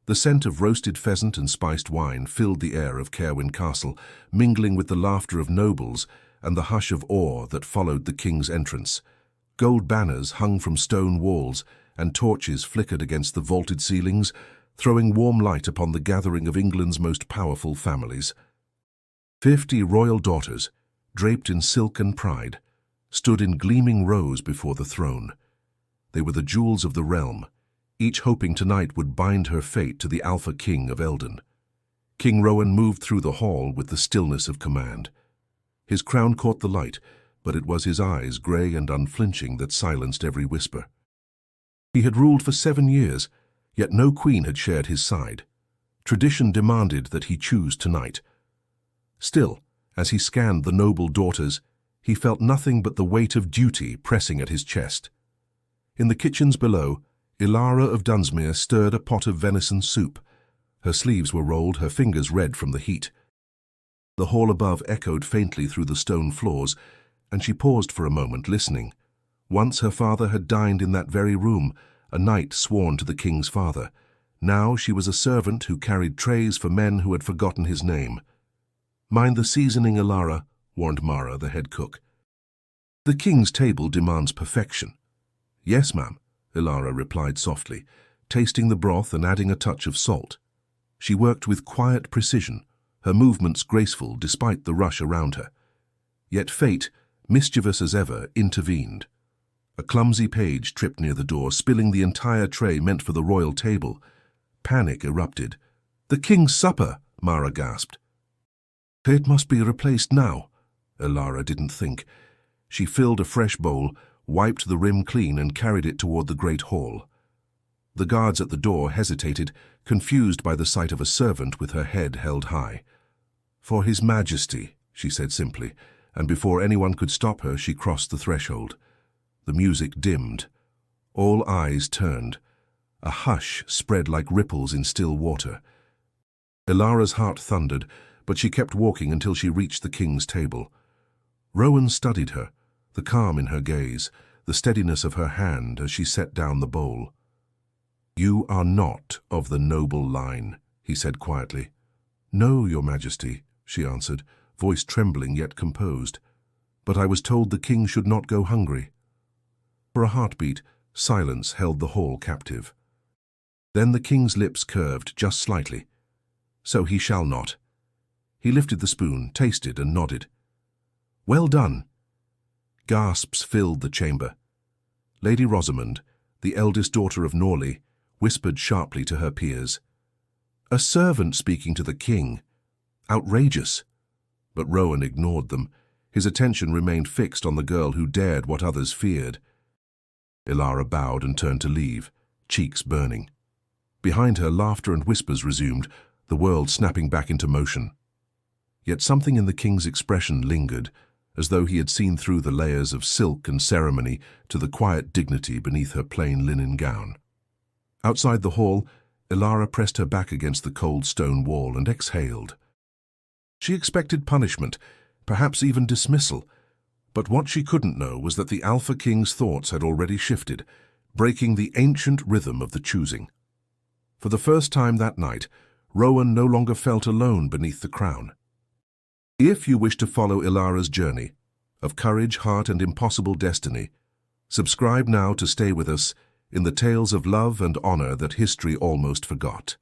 The scent of roasted pheasant and spiced wine filled the air of Caerwyn Castle, mingling with the laughter of nobles and the hush of awe that followed the king's entrance. Gold banners hung from stone walls, and torches flickered against the vaulted ceilings, throwing warm light upon the gathering of England's most powerful families. 50 royal daughters, draped in silk and pride, stood in gleaming rows before the throne. They were the jewels of the realm, each hoping tonight would bind her fate to the Alpha King of Eldon. King Rowan moved through the hall with the stillness of command. His crown caught the light, but it was his eyes, grey and unflinching, that silenced every whisper. He had ruled for 7 years, yet no queen had shared his side. Tradition demanded that he choose tonight. Still, as he scanned the noble daughters, he felt nothing but the weight of duty pressing at his chest. In the kitchens below, Ilara of Dunsmuir stirred a pot of venison soup. Her sleeves were rolled, her fingers red from the heat. The hall above echoed faintly through the stone floors, and she paused for a moment, listening. Once her father had dined in that very room, a knight sworn to the king's father. Now she was a servant who carried trays for men who had forgotten his name. "Mind the seasoning, Ilara," warned Mara, the head cook. "The king's table demands perfection." "Yes, ma'am," Ilara replied softly, tasting the broth and adding a touch of salt. She worked with quiet precision, her movements graceful despite the rush around her. Yet fate, mischievous as ever, intervened. A clumsy page tripped near the door, spilling the entire tray meant for the royal table. Panic erupted. "The king's supper!" Mara gasped. "It must be replaced now." Ilara didn't think. She filled a fresh bowl, wiped the rim clean and carried it toward the great hall. The guards at the door hesitated, confused by the sight of a servant with her head held high. "For His Majesty," she said simply, and before anyone could stop her, she crossed the threshold. The music dimmed. All eyes turned. A hush spread like ripples in still water. Ilara's heart thundered, but she kept walking until she reached the king's table. Rowan studied her, the calm in her gaze, the steadiness of her hand as she set down the bowl. "You are not of the noble line," he said quietly. "No, Your Majesty," she answered, voice trembling yet composed. "But I was told the king should not go hungry." For a heartbeat, silence held the hall captive. Then the king's lips curved just slightly. "So he shall not." He lifted the spoon, tasted and nodded. "Well done." Gasps filled the chamber. Lady Rosamond, the eldest daughter of Norley, whispered sharply to her peers. "A servant speaking to the king. Outrageous." But Rowan ignored them. His attention remained fixed on the girl who dared what others feared. Ilara bowed and turned to leave, cheeks burning. Behind her, laughter and whispers resumed, the world snapping back into motion. Yet something in the king's expression lingered, as though he had seen through the layers of silk and ceremony to the quiet dignity beneath her plain linen gown. Outside the hall, Ilara pressed her back against the cold stone wall and exhaled. She expected punishment, perhaps even dismissal, but what she couldn't know was that the Alpha King's thoughts had already shifted, breaking the ancient rhythm of the choosing. For the first time that night, Rowan no longer felt alone beneath the crown. If you wish to follow Ilara's journey of courage, heart, and impossible destiny, subscribe now to stay with us in the tales of love and honor that history almost forgot.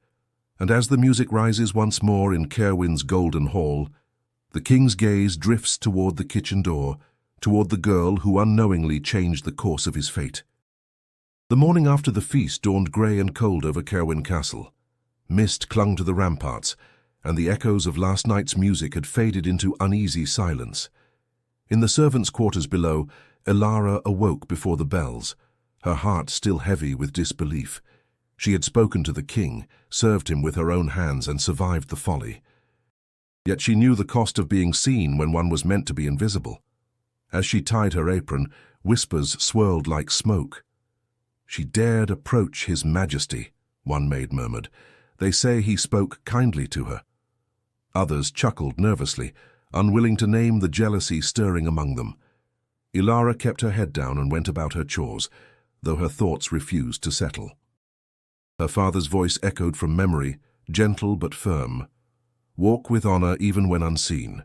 And as the music rises once more in Caerwyn's golden hall, the king's gaze drifts toward the kitchen door, toward the girl who unknowingly changed the course of his fate. The morning after the feast dawned grey and cold over Caerwyn Castle. Mist clung to the ramparts, and the echoes of last night's music had faded into uneasy silence. In the servants' quarters below, Ilara awoke before the bells, her heart still heavy with disbelief. She had spoken to the king, served him with her own hands, and survived the folly. Yet she knew the cost of being seen when one was meant to be invisible. As she tied her apron, whispers swirled like smoke. "She dared approach His Majesty," one maid murmured. "They say he spoke kindly to her." Others chuckled nervously, unwilling to name the jealousy stirring among them. Ilara kept her head down and went about her chores, though her thoughts refused to settle. Her father's voice echoed from memory, gentle but firm. Walk with honor even when unseen.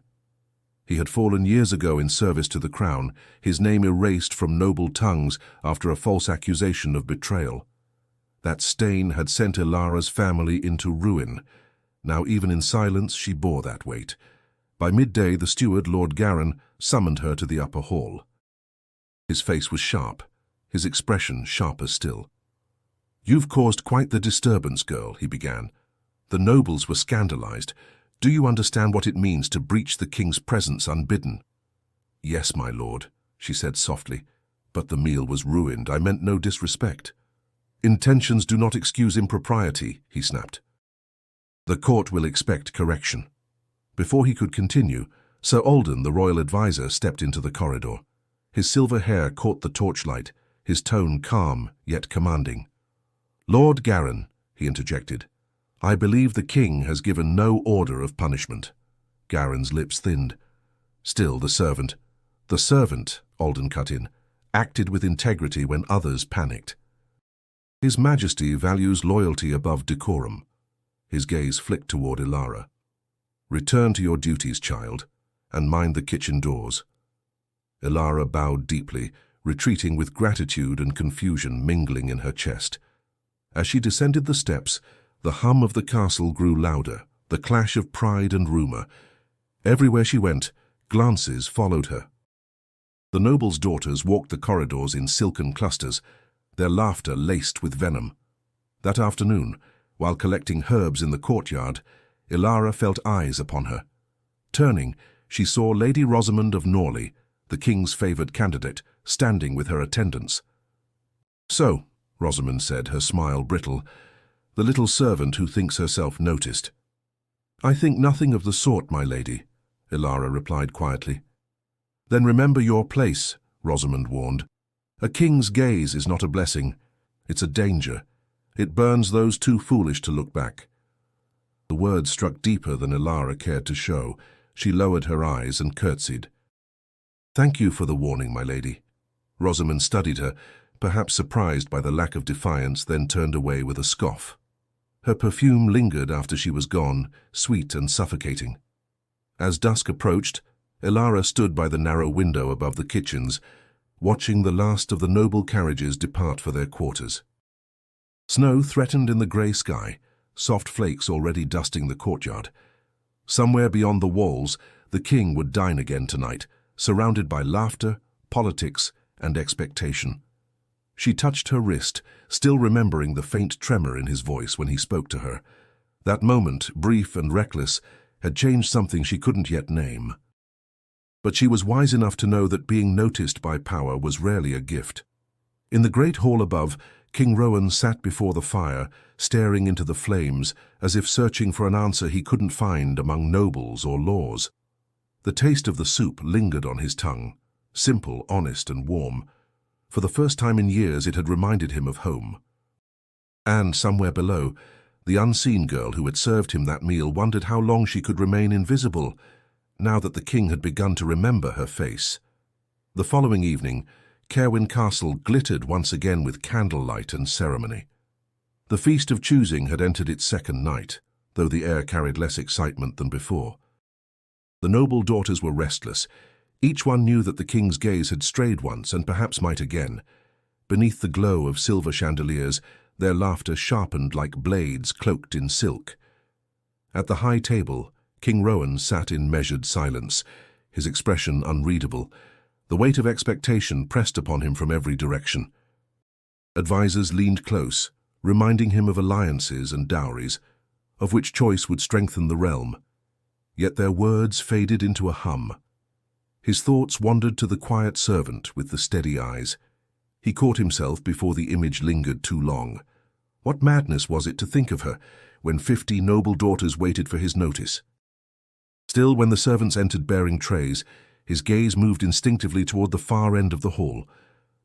He had fallen years ago in service to the crown, his name erased from noble tongues after a false accusation of betrayal. That stain had sent Ilara's family into ruin. Now even in silence she bore that weight. By midday the steward, Lord Garin, summoned her to the upper hall. His face was sharp, his expression sharper still. "You've caused quite the disturbance, girl," he began. "The nobles were scandalized. Do you understand what it means to breach the king's presence unbidden?" "Yes, my lord," she said softly, "but the meal was ruined. I meant no disrespect." "Intentions do not excuse impropriety," he snapped. "The court will expect correction." Before he could continue, Sir Alden, the royal adviser, stepped into the corridor. His silver hair caught the torchlight, his tone calm yet commanding. "Lord Garin," he interjected, "I believe the king has given no order of punishment." Garin's lips thinned. "Still, the servant," Alden cut in, "acted with integrity when others panicked. His Majesty values loyalty above decorum." His gaze flicked toward Ilara. "Return to your duties, child, and mind the kitchen doors." Ilara bowed deeply, retreating with gratitude and confusion mingling in her chest. As she descended the steps, the hum of the castle grew louder, the clash of pride and rumor. Everywhere she went, glances followed her. The nobles' daughters walked the corridors in silken clusters, their laughter laced with venom. That afternoon, while collecting herbs in the courtyard, Ilara felt eyes upon her. Turning, she saw Lady Rosamond of Norley, the king's favoured candidate, standing with her attendants. "So," Rosamond said, her smile brittle, "the little servant who thinks herself noticed." "I think nothing of the sort, my lady," Ilara replied quietly. "Then remember your place," Rosamond warned. "A king's gaze is not a blessing. It's a danger. It burns those too foolish to look back." The words struck deeper than Ilara cared to show. She lowered her eyes and curtsied. "Thank you for the warning, my lady." Rosamond studied her, perhaps surprised by the lack of defiance, then turned away with a scoff. Her perfume lingered after she was gone, sweet and suffocating. As dusk approached, Ilara stood by the narrow window above the kitchens, watching the last of the noble carriages depart for their quarters. Snow threatened in the grey sky, soft flakes already dusting the courtyard. Somewhere beyond the walls, the king would dine again tonight, surrounded by laughter, politics, and expectation. She touched her wrist, still remembering the faint tremor in his voice when he spoke to her. That moment, brief and reckless, had changed something she couldn't yet name. But she was wise enough to know that being noticed by power was rarely a gift. In the great hall above, King Rowan sat before the fire, staring into the flames, as if searching for an answer he couldn't find among nobles or laws. The taste of the soup lingered on his tongue, simple, honest, and warm. For the first time in years it had reminded him of home. And somewhere below, the unseen girl who had served him that meal wondered how long she could remain invisible, now that the king had begun to remember her face. The following evening, Caerwyn Castle glittered once again with candlelight and ceremony. The Feast of Choosing had entered its second night, though the air carried less excitement than before. The noble daughters were restless. Each one knew that the king's gaze had strayed once and perhaps might again. Beneath the glow of silver chandeliers, their laughter sharpened like blades cloaked in silk. At the high table, King Rowan sat in measured silence, his expression unreadable. The weight of expectation pressed upon him from every direction. Advisers leaned close, reminding him of alliances and dowries, of which choice would strengthen the realm. Yet their words faded into a hum. His thoughts wandered to the quiet servant with the steady eyes. He caught himself before the image lingered too long. What madness was it to think of her, when 50 noble daughters waited for his notice? Still, when the servants entered bearing trays, his gaze moved instinctively toward the far end of the hall.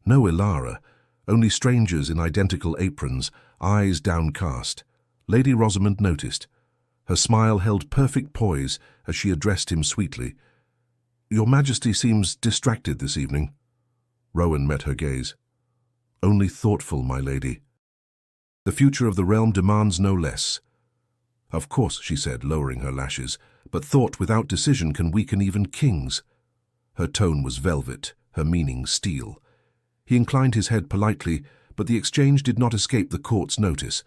No Ilara, only strangers in identical aprons, eyes downcast. Lady Rosamond noticed. Her smile held perfect poise as she addressed him sweetly. "Your Majesty seems distracted this evening." Rowan met her gaze. "Only thoughtful, my lady." The future of the realm demands no less. Of course, she said, lowering her lashes, but thought without decision can weaken even kings. Her tone was velvet, her meaning steel. He inclined his head politely, but the exchange did not escape the court's notice.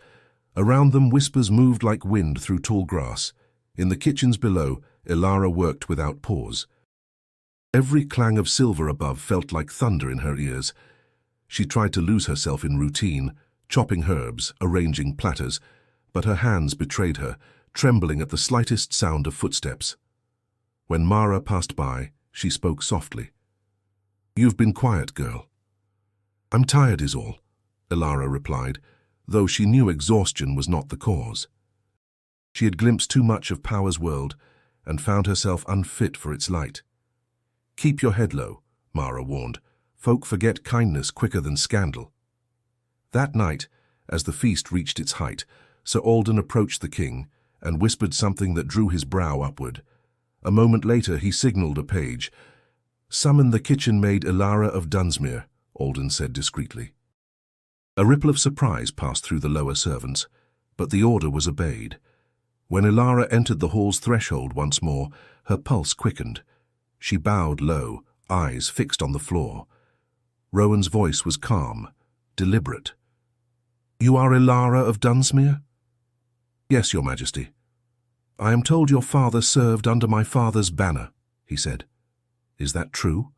Around them whispers moved like wind through tall grass. In the kitchens below, Elara worked without pause. Every clang of silver above felt like thunder in her ears. She tried to lose herself in routine, chopping herbs, arranging platters, but her hands betrayed her, trembling at the slightest sound of footsteps. When Mara passed by, she spoke softly. "You've been quiet, girl." "I'm tired is all," Elara replied, though she knew exhaustion was not the cause. She had glimpsed too much of power's world and found herself unfit for its light. "Keep your head low," Mara warned. "Folk forget kindness quicker than scandal." That night, as the feast reached its height, Sir Alden approached the king and whispered something that drew his brow upward. A moment later he signalled a page. "Summon the kitchen maid Elara of Dunsmuir," Alden said discreetly. A ripple of surprise passed through the lower servants, but the order was obeyed. When Elara entered the hall's threshold once more, her pulse quickened. She bowed low, eyes fixed on the floor. Rowan's voice was calm, deliberate. "You are Elara of Dunsmuir?" "Yes, Your Majesty." "I am told your father served under my father's banner," he said. "Is that true?"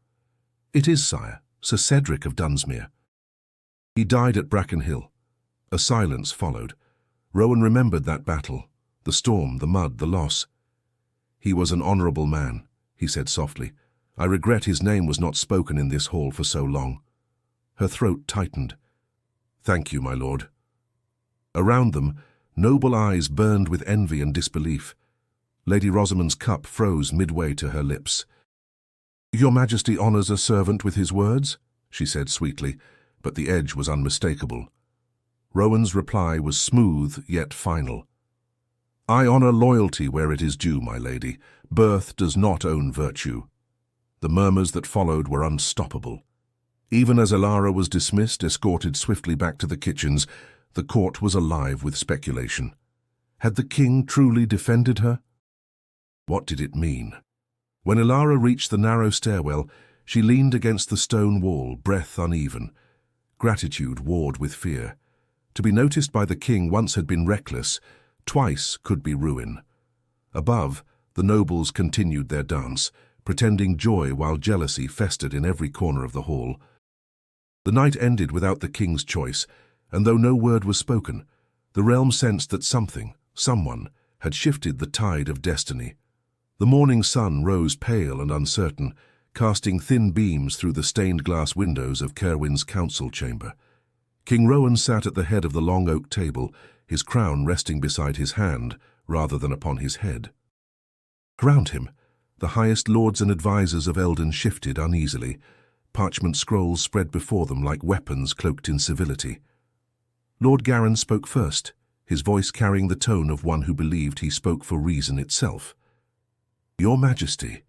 "It is, sire, Sir Cedric of Dunsmuir." "He died at Brackenhill." A silence followed. Rowan remembered that battle, the storm, the mud, the loss. "He was an honourable man," he said softly. "I regret his name was not spoken in this hall for so long." Her throat tightened. "Thank you, my lord." Around them, noble eyes burned with envy and disbelief. Lady Rosamond's cup froze midway to her lips. "Your Majesty honours a servant with his words," she said sweetly, but the edge was unmistakable. Rowan's reply was smooth yet final. "I honour loyalty where it is due, my lady. Birth does not own virtue." The murmurs that followed were unstoppable. Even as Elara was dismissed, escorted swiftly back to the kitchens, the court was alive with speculation. Had the king truly defended her? What did it mean? When Elara reached the narrow stairwell, she leaned against the stone wall, breath uneven. Gratitude warred with fear. To be noticed by the king once had been reckless, twice could be ruin. Above, the nobles continued their dance, pretending joy while jealousy festered in every corner of the hall. The night ended without the king's choice, and though no word was spoken, the realm sensed that something, someone, had shifted the tide of destiny. The morning sun rose pale and uncertain, casting thin beams through the stained glass windows of Cerwyn's council chamber. King Rowan sat at the head of the long oak table, his crown resting beside his hand rather than upon his head. Around him, the highest lords and advisers of Eldon shifted uneasily, parchment scrolls spread before them like weapons cloaked in civility. Lord Garin spoke first, his voice carrying the tone of one who believed he spoke for reason itself. "Your Majesty,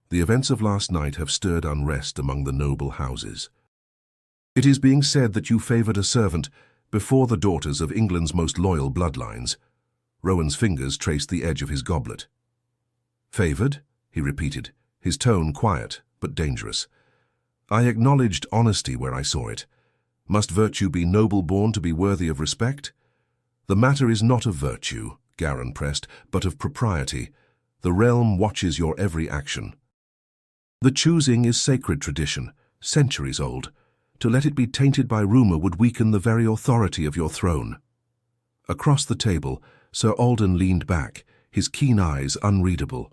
the events of last night have stirred unrest among the noble houses. It is being said that you favoured a servant before the daughters of England's most loyal bloodlines." Rowan's fingers traced the edge of his goblet. "Favoured?" he repeated, his tone quiet but dangerous. "I acknowledged honesty where I saw it. Must virtue be noble-born to be worthy of respect?" "The matter is not of virtue," Garin pressed, "but of propriety. The realm watches your every action. The choosing is sacred tradition, centuries old. To let it be tainted by rumour would weaken the very authority of your throne." Across the table, Sir Alden leaned back, his keen eyes unreadable.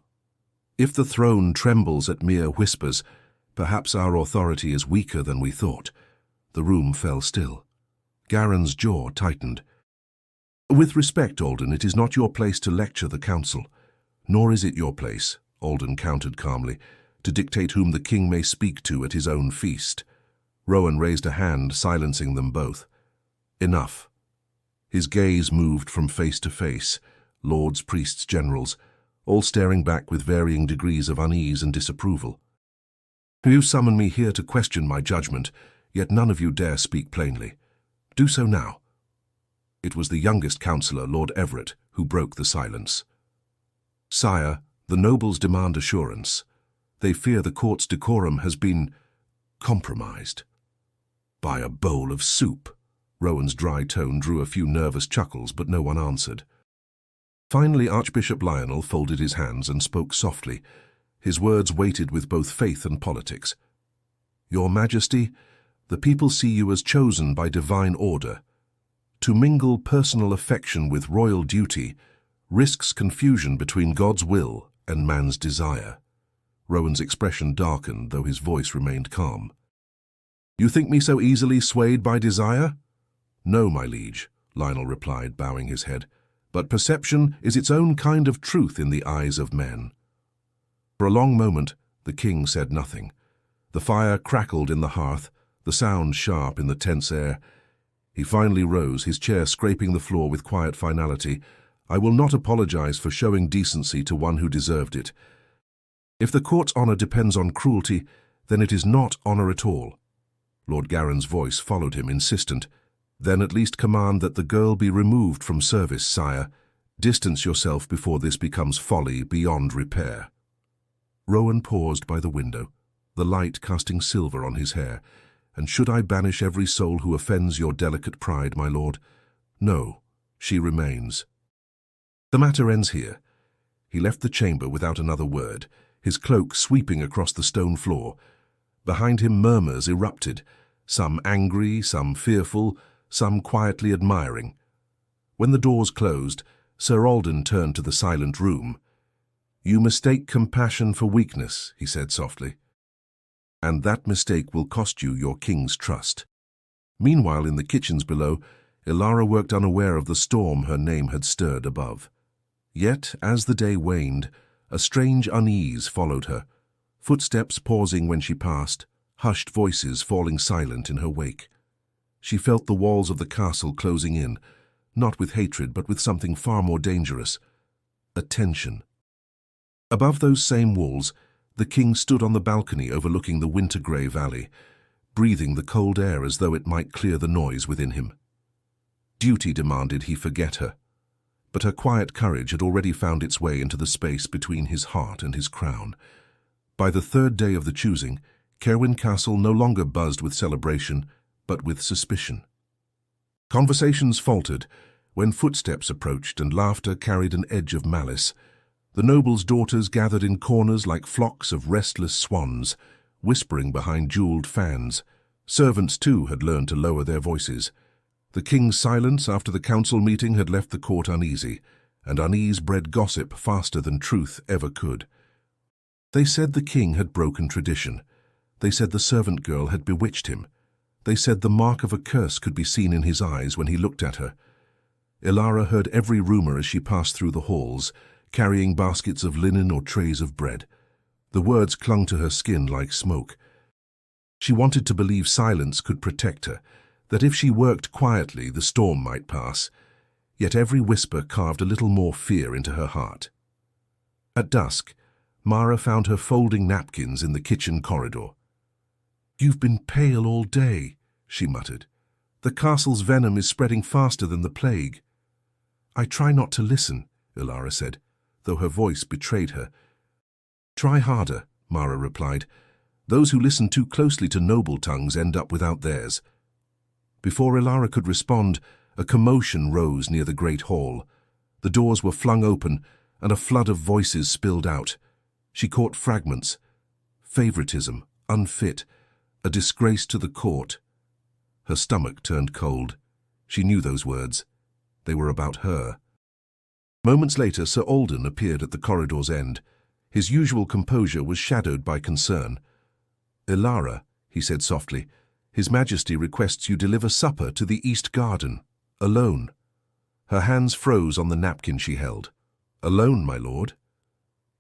"If the throne trembles at mere whispers, perhaps our authority is weaker than we thought." The room fell still. Garin's jaw tightened. "With respect, Alden, it is not your place to lecture the council. Nor is it your place," Alden countered calmly, "to dictate whom the king may speak to at his own feast." Rowan raised a hand, silencing them both. "Enough." His gaze moved from face to face, lords, priests, generals, all staring back with varying degrees of unease and disapproval. "You summon me here to question my judgment, yet none of you dare speak plainly. Do so now." It was the youngest councillor, Lord Everett, who broke the silence. "Sire, the nobles demand assurance. They fear the court's decorum has been compromised." "By a bowl of soup." Rowan's dry tone drew a few nervous chuckles, but no one answered. Finally, Archbishop Lionel folded his hands and spoke softly. His words weighted with both faith and politics. "Your Majesty, the people see you as chosen by divine order. To mingle personal affection with royal duty risks confusion between God's will and man's desire." Rowan's expression darkened, though his voice remained calm. "You think me so easily swayed by desire?" "No, my liege," Lionel replied, bowing his head. "But perception is its own kind of truth in the eyes of men." For a long moment, the king said nothing. The fire crackled in the hearth, the sound sharp in the tense air. He finally rose, his chair scraping the floor with quiet finality. "I will not apologize for showing decency to one who deserved it. If the court's honor depends on cruelty, then it is not honor at all." Lord Garen's voice followed him, insistent. "Then at least command that the girl be removed from service, sire. Distance yourself before this becomes folly beyond repair." Rowan paused by the window, the light casting silver on his hair. "And should I banish every soul who offends your delicate pride, my lord? No, she remains." "The matter ends here." He left the chamber without another word, his cloak sweeping across the stone floor. Behind him murmurs erupted, some angry, some fearful, some quietly admiring. When the doors closed, Sir Alden turned to the silent room. "You mistake compassion for weakness," he said softly. "And that mistake will cost you your king's trust." Meanwhile, in the kitchens below, Ilara worked unaware of the storm her name had stirred above. Yet, as the day waned, a strange unease followed her, footsteps pausing when she passed, hushed voices falling silent in her wake. She felt the walls of the castle closing in, not with hatred but with something far more dangerous, a tension. Above those same walls, the king stood on the balcony overlooking the winter-grey valley, breathing the cold air as though it might clear the noise within him. Duty demanded he forget her, but her quiet courage had already found its way into the space between his heart and his crown. By the third day of the choosing, Cerwyn Castle no longer buzzed with celebration, but with suspicion. Conversations faltered when footsteps approached and laughter carried an edge of malice. The nobles' daughters gathered in corners like flocks of restless swans, whispering behind jeweled fans. Servants, too, had learned to lower their voices. The king's silence after the council meeting had left the court uneasy, and unease bred gossip faster than truth ever could. They said the king had broken tradition. They said the servant girl had bewitched him. They said the mark of a curse could be seen in his eyes when he looked at her. Ilara heard every rumor as she passed through the halls, carrying baskets of linen or trays of bread. The words clung to her skin like smoke. She wanted to believe silence could protect her, that if she worked quietly, the storm might pass. Yet every whisper carved a little more fear into her heart. At dusk, Mara found her folding napkins in the kitchen corridor. "You've been pale all day," she muttered. "The castle's venom is spreading faster than the plague." "I try not to listen," Ilara said, though her voice betrayed her. "Try harder," Mara replied. "Those who listen too closely to noble tongues end up without theirs." Before Ilara could respond, a commotion rose near the great hall. The doors were flung open, and a flood of voices spilled out. She caught fragments. Favoritism, unfit, a disgrace to the court. Her stomach turned cold. She knew those words. They were about her. Moments later, Sir Alden appeared at the corridor's end. His usual composure was shadowed by concern. "Ilara," he said softly, "His Majesty requests you deliver supper to the East Garden, alone." Her hands froze on the napkin she held. "Alone, my lord?"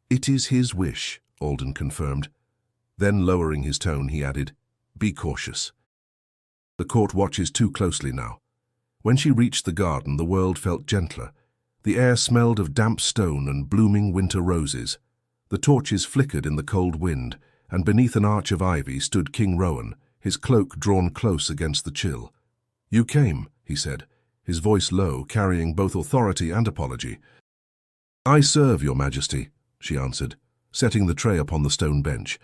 "It is his wish," Alden confirmed. Then, lowering his tone, he added, "Be cautious. The court watches too closely now." When she reached the garden, the world felt gentler. The air smelled of damp stone and blooming winter roses. The torches flickered in the cold wind, and beneath an arch of ivy stood King Rowan, his cloak drawn close against the chill. "You came," he said, his voice low, carrying both authority and apology. "I serve, your majesty," she answered, setting the tray upon the stone bench.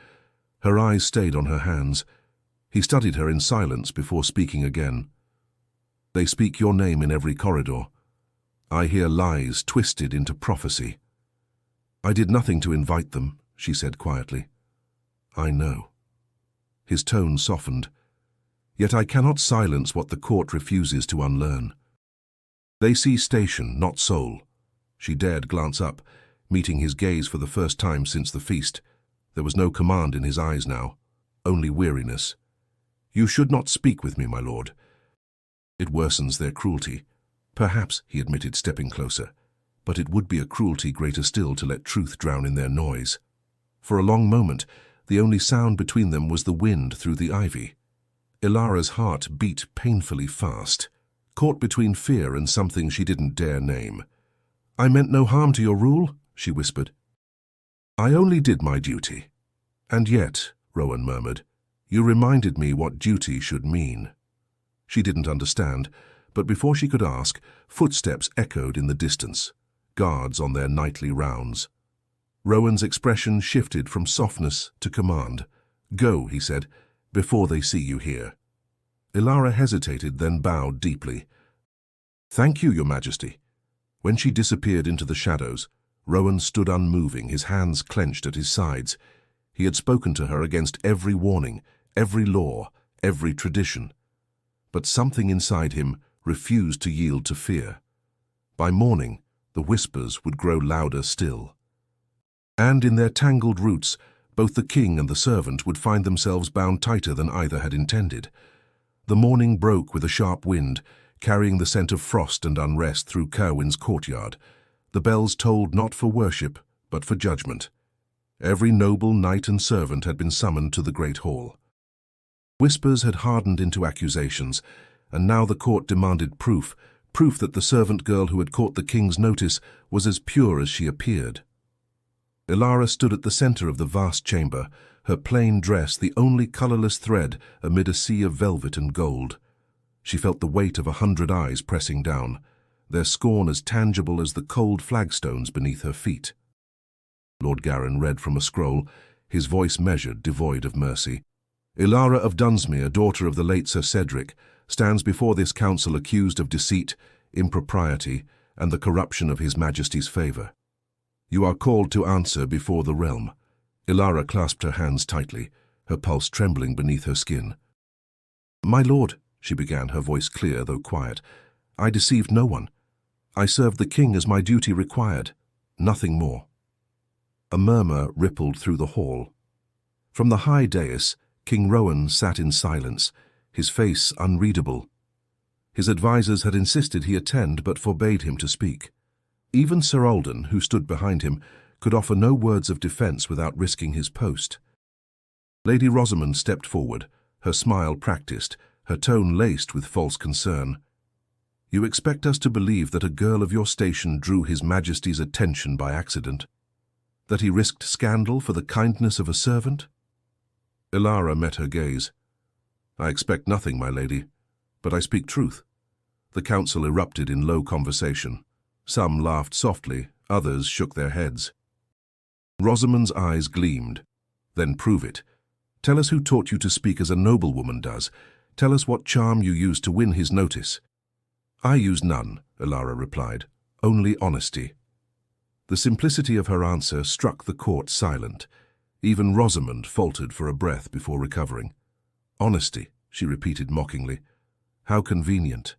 Her eyes stayed on her hands. He studied her in silence before speaking again. "They speak your name in every corridor. I hear lies twisted into prophecy." "I did nothing to invite them," she said quietly. "I know." His tone softened. "Yet I cannot silence what the court refuses to unlearn. They see station, not soul." She dared glance up, meeting his gaze for the first time since the feast. There was no command in his eyes now, only weariness. "You should not speak with me, my lord. It worsens their cruelty." "Perhaps," he admitted, stepping closer, "but it would be a cruelty greater still to let truth drown in their noise." For a long moment, the only sound between them was the wind through the ivy. Ilara's heart beat painfully fast, caught between fear and something she didn't dare name. "I meant no harm to your rule," she whispered. "I only did my duty." "And yet," Rowan murmured, "you reminded me what duty should mean." She didn't understand, but before she could ask, footsteps echoed in the distance, guards on their nightly rounds. Rowan's expression shifted from softness to command. "Go," he said, "before they see you here." Ilara hesitated, then bowed deeply. "Thank you, your majesty." When she disappeared into the shadows, Rowan stood unmoving, his hands clenched at his sides. He had spoken to her against every warning, every law, every tradition. But something inside him refused to yield to fear. By morning, the whispers would grow louder still. And in their tangled roots, both the king and the servant would find themselves bound tighter than either had intended. The morning broke with a sharp wind, carrying the scent of frost and unrest through Kerwin's courtyard. The bells tolled not for worship, but for judgment. Every noble knight and servant had been summoned to the great hall. Whispers had hardened into accusations, and now the court demanded proof that the servant girl who had caught the king's notice was as pure as she appeared. Ilara stood at the center of the vast chamber, her plain dress the only colorless thread amid a sea of velvet and gold. She felt the weight of 100 eyes pressing down, their scorn as tangible as the cold flagstones beneath her feet. Lord Garin read from a scroll, his voice measured, devoid of mercy. "Ilara of Dunsmere, daughter of the late Sir Cedric, stands before this council accused of deceit, impropriety, and the corruption of His Majesty's favor. You are called to answer before the realm." Ilara clasped her hands tightly, her pulse trembling beneath her skin. "My lord," she began, her voice clear though quiet, "I deceived no one. I served the king as my duty required, nothing more." A murmur rippled through the hall. From the high dais, King Rowan sat in silence, his face unreadable. His advisers had insisted he attend but forbade him to speak. Even Sir Alden, who stood behind him, could offer no words of defense without risking his post. Lady Rosamond stepped forward, her smile practiced, her tone laced with false concern. "You expect us to believe that a girl of your station drew His Majesty's attention by accident? That he risked scandal for the kindness of a servant?" Ilara met her gaze. "I expect nothing, my lady, but I speak truth." The council erupted in low conversation. Some laughed softly, others shook their heads. Rosamond's eyes gleamed. "Then prove it. Tell us who taught you to speak as a noblewoman does. Tell us what charm you used to win his notice." "I used none," Ilara replied. "Only honesty." The simplicity of her answer struck the court silent. Even Rosamond faltered for a breath before recovering. "Honesty," she repeated mockingly. "How convenient."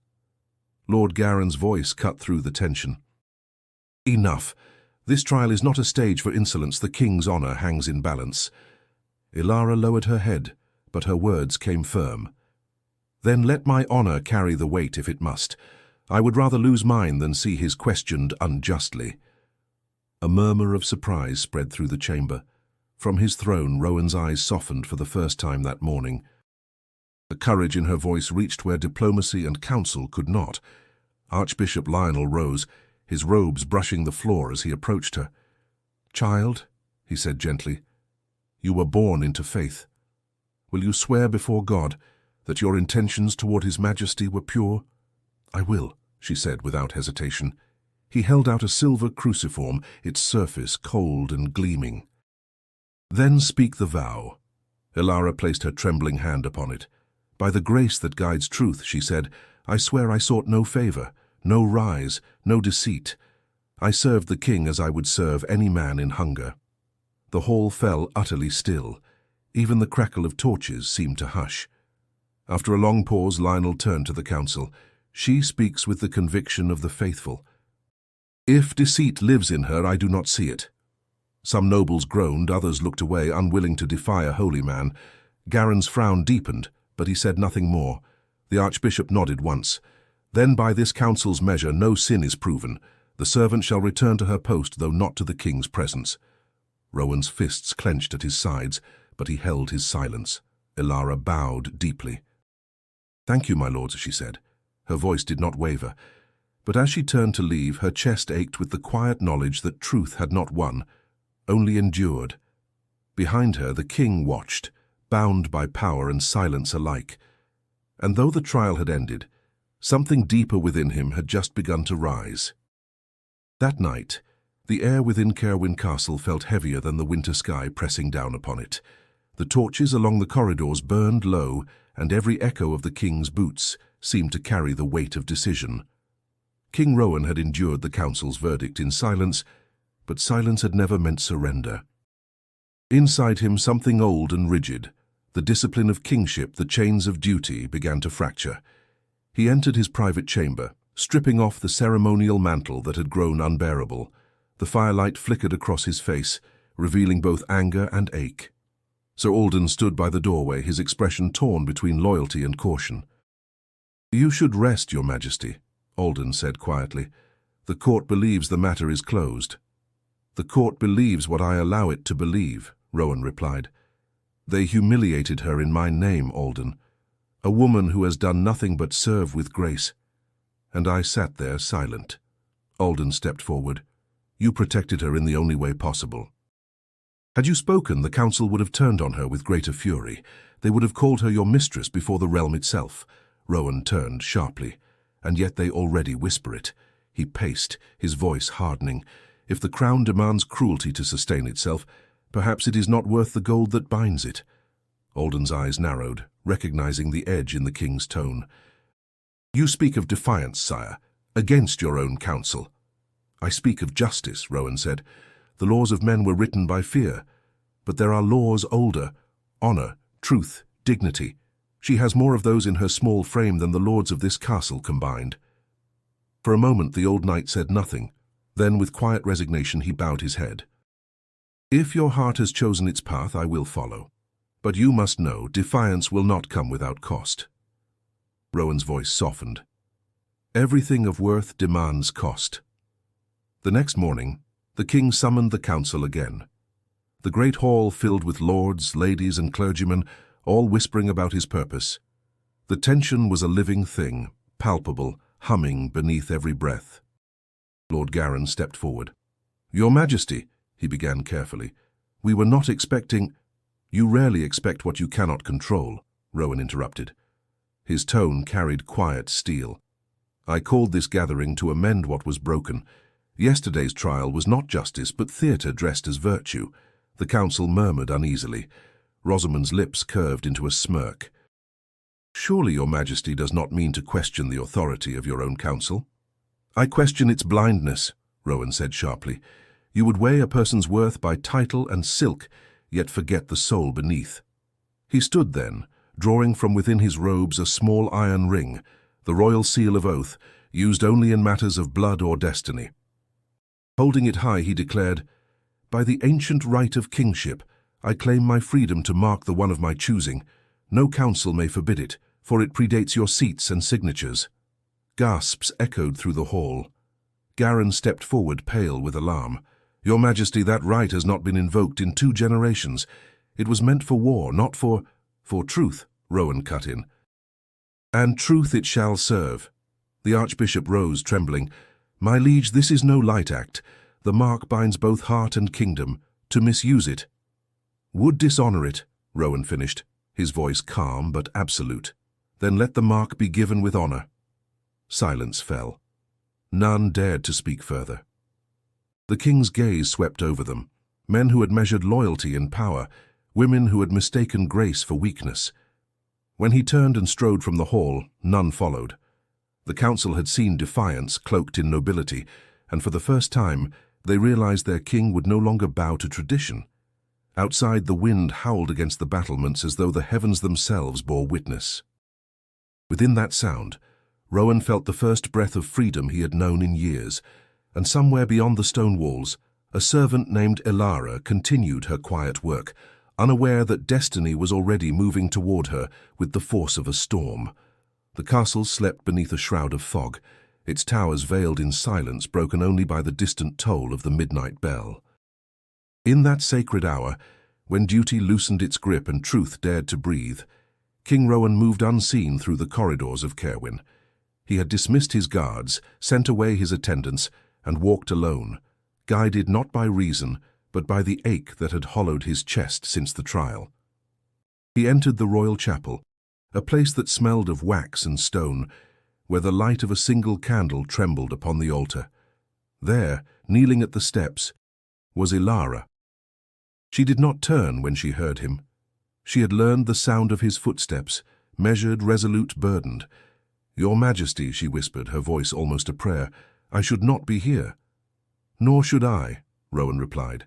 Lord Garin's voice cut through the tension. "Enough. This trial is not a stage for insolence. The king's honor hangs in balance." Ilara lowered her head, but her words came firm. "Then let my honor carry the weight if it must. I would rather lose mine than see his questioned unjustly." A murmur of surprise spread through the chamber. From his throne, Rowan's eyes softened for the first time that morning. The courage in her voice reached where diplomacy and counsel could not. Archbishop Lionel rose, his robes brushing the floor as he approached her. "Child," he said gently, "you were born into faith. Will you swear before God that your intentions toward His Majesty were pure?" "I will," she said without hesitation. He held out a silver cruciform, its surface cold and gleaming. "Then speak the vow." Elara placed her trembling hand upon it. "By the grace that guides truth," she said, "I swear I sought no favor, no rise, no deceit. I served the king as I would serve any man in hunger." The hall fell utterly still. Even the crackle of torches seemed to hush. After a long pause, Lionel turned to the council. "She speaks with the conviction of the faithful. If deceit lives in her, I do not see it." Some nobles groaned, others looked away, unwilling to defy a holy man. Garen's frown deepened, but he said nothing more. The archbishop nodded once. "Then by this council's measure no sin is proven. The servant shall return to her post, though not to the king's presence." Rowan's fists clenched at his sides, but he held his silence. Elara bowed deeply. "Thank you, my lords," she said. Her voice did not waver. But as she turned to leave, her chest ached with the quiet knowledge that truth had not won, only endured. Behind her, the king watched, bound by power and silence alike. And though the trial had ended, something deeper within him had just begun to rise. That night, the air within Caerwyn Castle felt heavier than the winter sky pressing down upon it. The torches along the corridors burned low, and every echo of the king's boots seemed to carry the weight of decision. King Rowan had endured the council's verdict in silence, but silence had never meant surrender. Inside him, something old and rigid, the discipline of kingship, the chains of duty, began to fracture. He entered his private chamber, stripping off the ceremonial mantle that had grown unbearable. The firelight flickered across his face, revealing both anger and ache. Sir Alden stood by the doorway, his expression torn between loyalty and caution. "You should rest, Your Majesty," Alden said quietly. "The court believes the matter is closed." "The court believes what I allow it to believe," Rowan replied. "They humiliated her in my name, Alden, a woman who has done nothing but serve with grace." And I sat there silent. Alden stepped forward. "You protected her in the only way possible. Had you spoken, the council would have turned on her with greater fury. They would have called her your mistress before the realm itself." Rowan turned sharply. "And yet they already whisper it." He paced, his voice hardening. "If the crown demands cruelty to sustain itself, perhaps it is not worth the gold that binds it." Alden's eyes narrowed, recognizing the edge in the king's tone. "You speak of defiance, sire, against your own council." "I speak of justice," Rowan said. "The laws of men were written by fear, but there are laws older: honor, truth, dignity. She has more of those in her small frame than the lords of this castle combined." For a moment the old knight said nothing. Then, with quiet resignation, he bowed his head. "If your heart has chosen its path, I will follow. But you must know, defiance will not come without cost." Rowan's voice softened. "Everything of worth demands cost." The next morning, the king summoned the council again. The great hall filled with lords, ladies, and clergymen, all whispering about his purpose. The tension was a living thing, palpable, humming beneath every breath. Lord Garen stepped forward. "Your Majesty," he began carefully, "we were not expecting—" "You rarely expect what you cannot control," Rowan interrupted. His tone carried quiet steel. "I called this gathering to amend what was broken. Yesterday's trial was not justice, but theatre dressed as virtue." The council murmured uneasily. Rosamund's lips curved into a smirk. "Surely your Majesty does not mean to question the authority of your own council?" "I question its blindness," Rowan said sharply. "You would weigh a person's worth by title and silk, yet forget the soul beneath." He stood then, drawing from within his robes a small iron ring, the royal seal of oath, used only in matters of blood or destiny. Holding it high, he declared, "By the ancient right of kingship, I claim my freedom to mark the one of my choosing. No council may forbid it, for it predates your seats and signatures." Gasps echoed through the hall. Garen stepped forward, pale with alarm. "Your Majesty, that right has not been invoked in 2 generations. It was meant for war, not for truth," Rowan cut in. "And truth it shall serve." The archbishop rose, trembling. "My liege, this is no light act. The mark binds both heart and kingdom. To misuse it would dishonor it," Rowan finished, his voice calm but absolute. "Then let the mark be given with honor." Silence fell. None dared to speak further. The king's gaze swept over them, men who had measured loyalty and power, women who had mistaken grace for weakness. When he turned and strode from the hall, none followed. The council had seen defiance cloaked in nobility, and for the first time they realized their king would no longer bow to tradition. Outside, the wind howled against the battlements as though the heavens themselves bore witness. Within that sound, Rowan felt the first breath of freedom he had known in years, and somewhere beyond the stone walls, a servant named Elara continued her quiet work, unaware that destiny was already moving toward her with the force of a storm. The castle slept beneath a shroud of fog, its towers veiled in silence broken only by the distant toll of the midnight bell. In that sacred hour, when duty loosened its grip and truth dared to breathe, King Rowan moved unseen through the corridors of Caerwyn. He had dismissed his guards, sent away his attendants, and walked alone, guided not by reason, but by the ache that had hollowed his chest since the trial. He entered the royal chapel, a place that smelled of wax and stone, where the light of a single candle trembled upon the altar. There, kneeling at the steps, was Elara. She did not turn when she heard him. She had learned the sound of his footsteps, measured, resolute, burdened. "Your Majesty," she whispered, her voice almost a prayer, "I should not be here." "Nor should I," Rowan replied.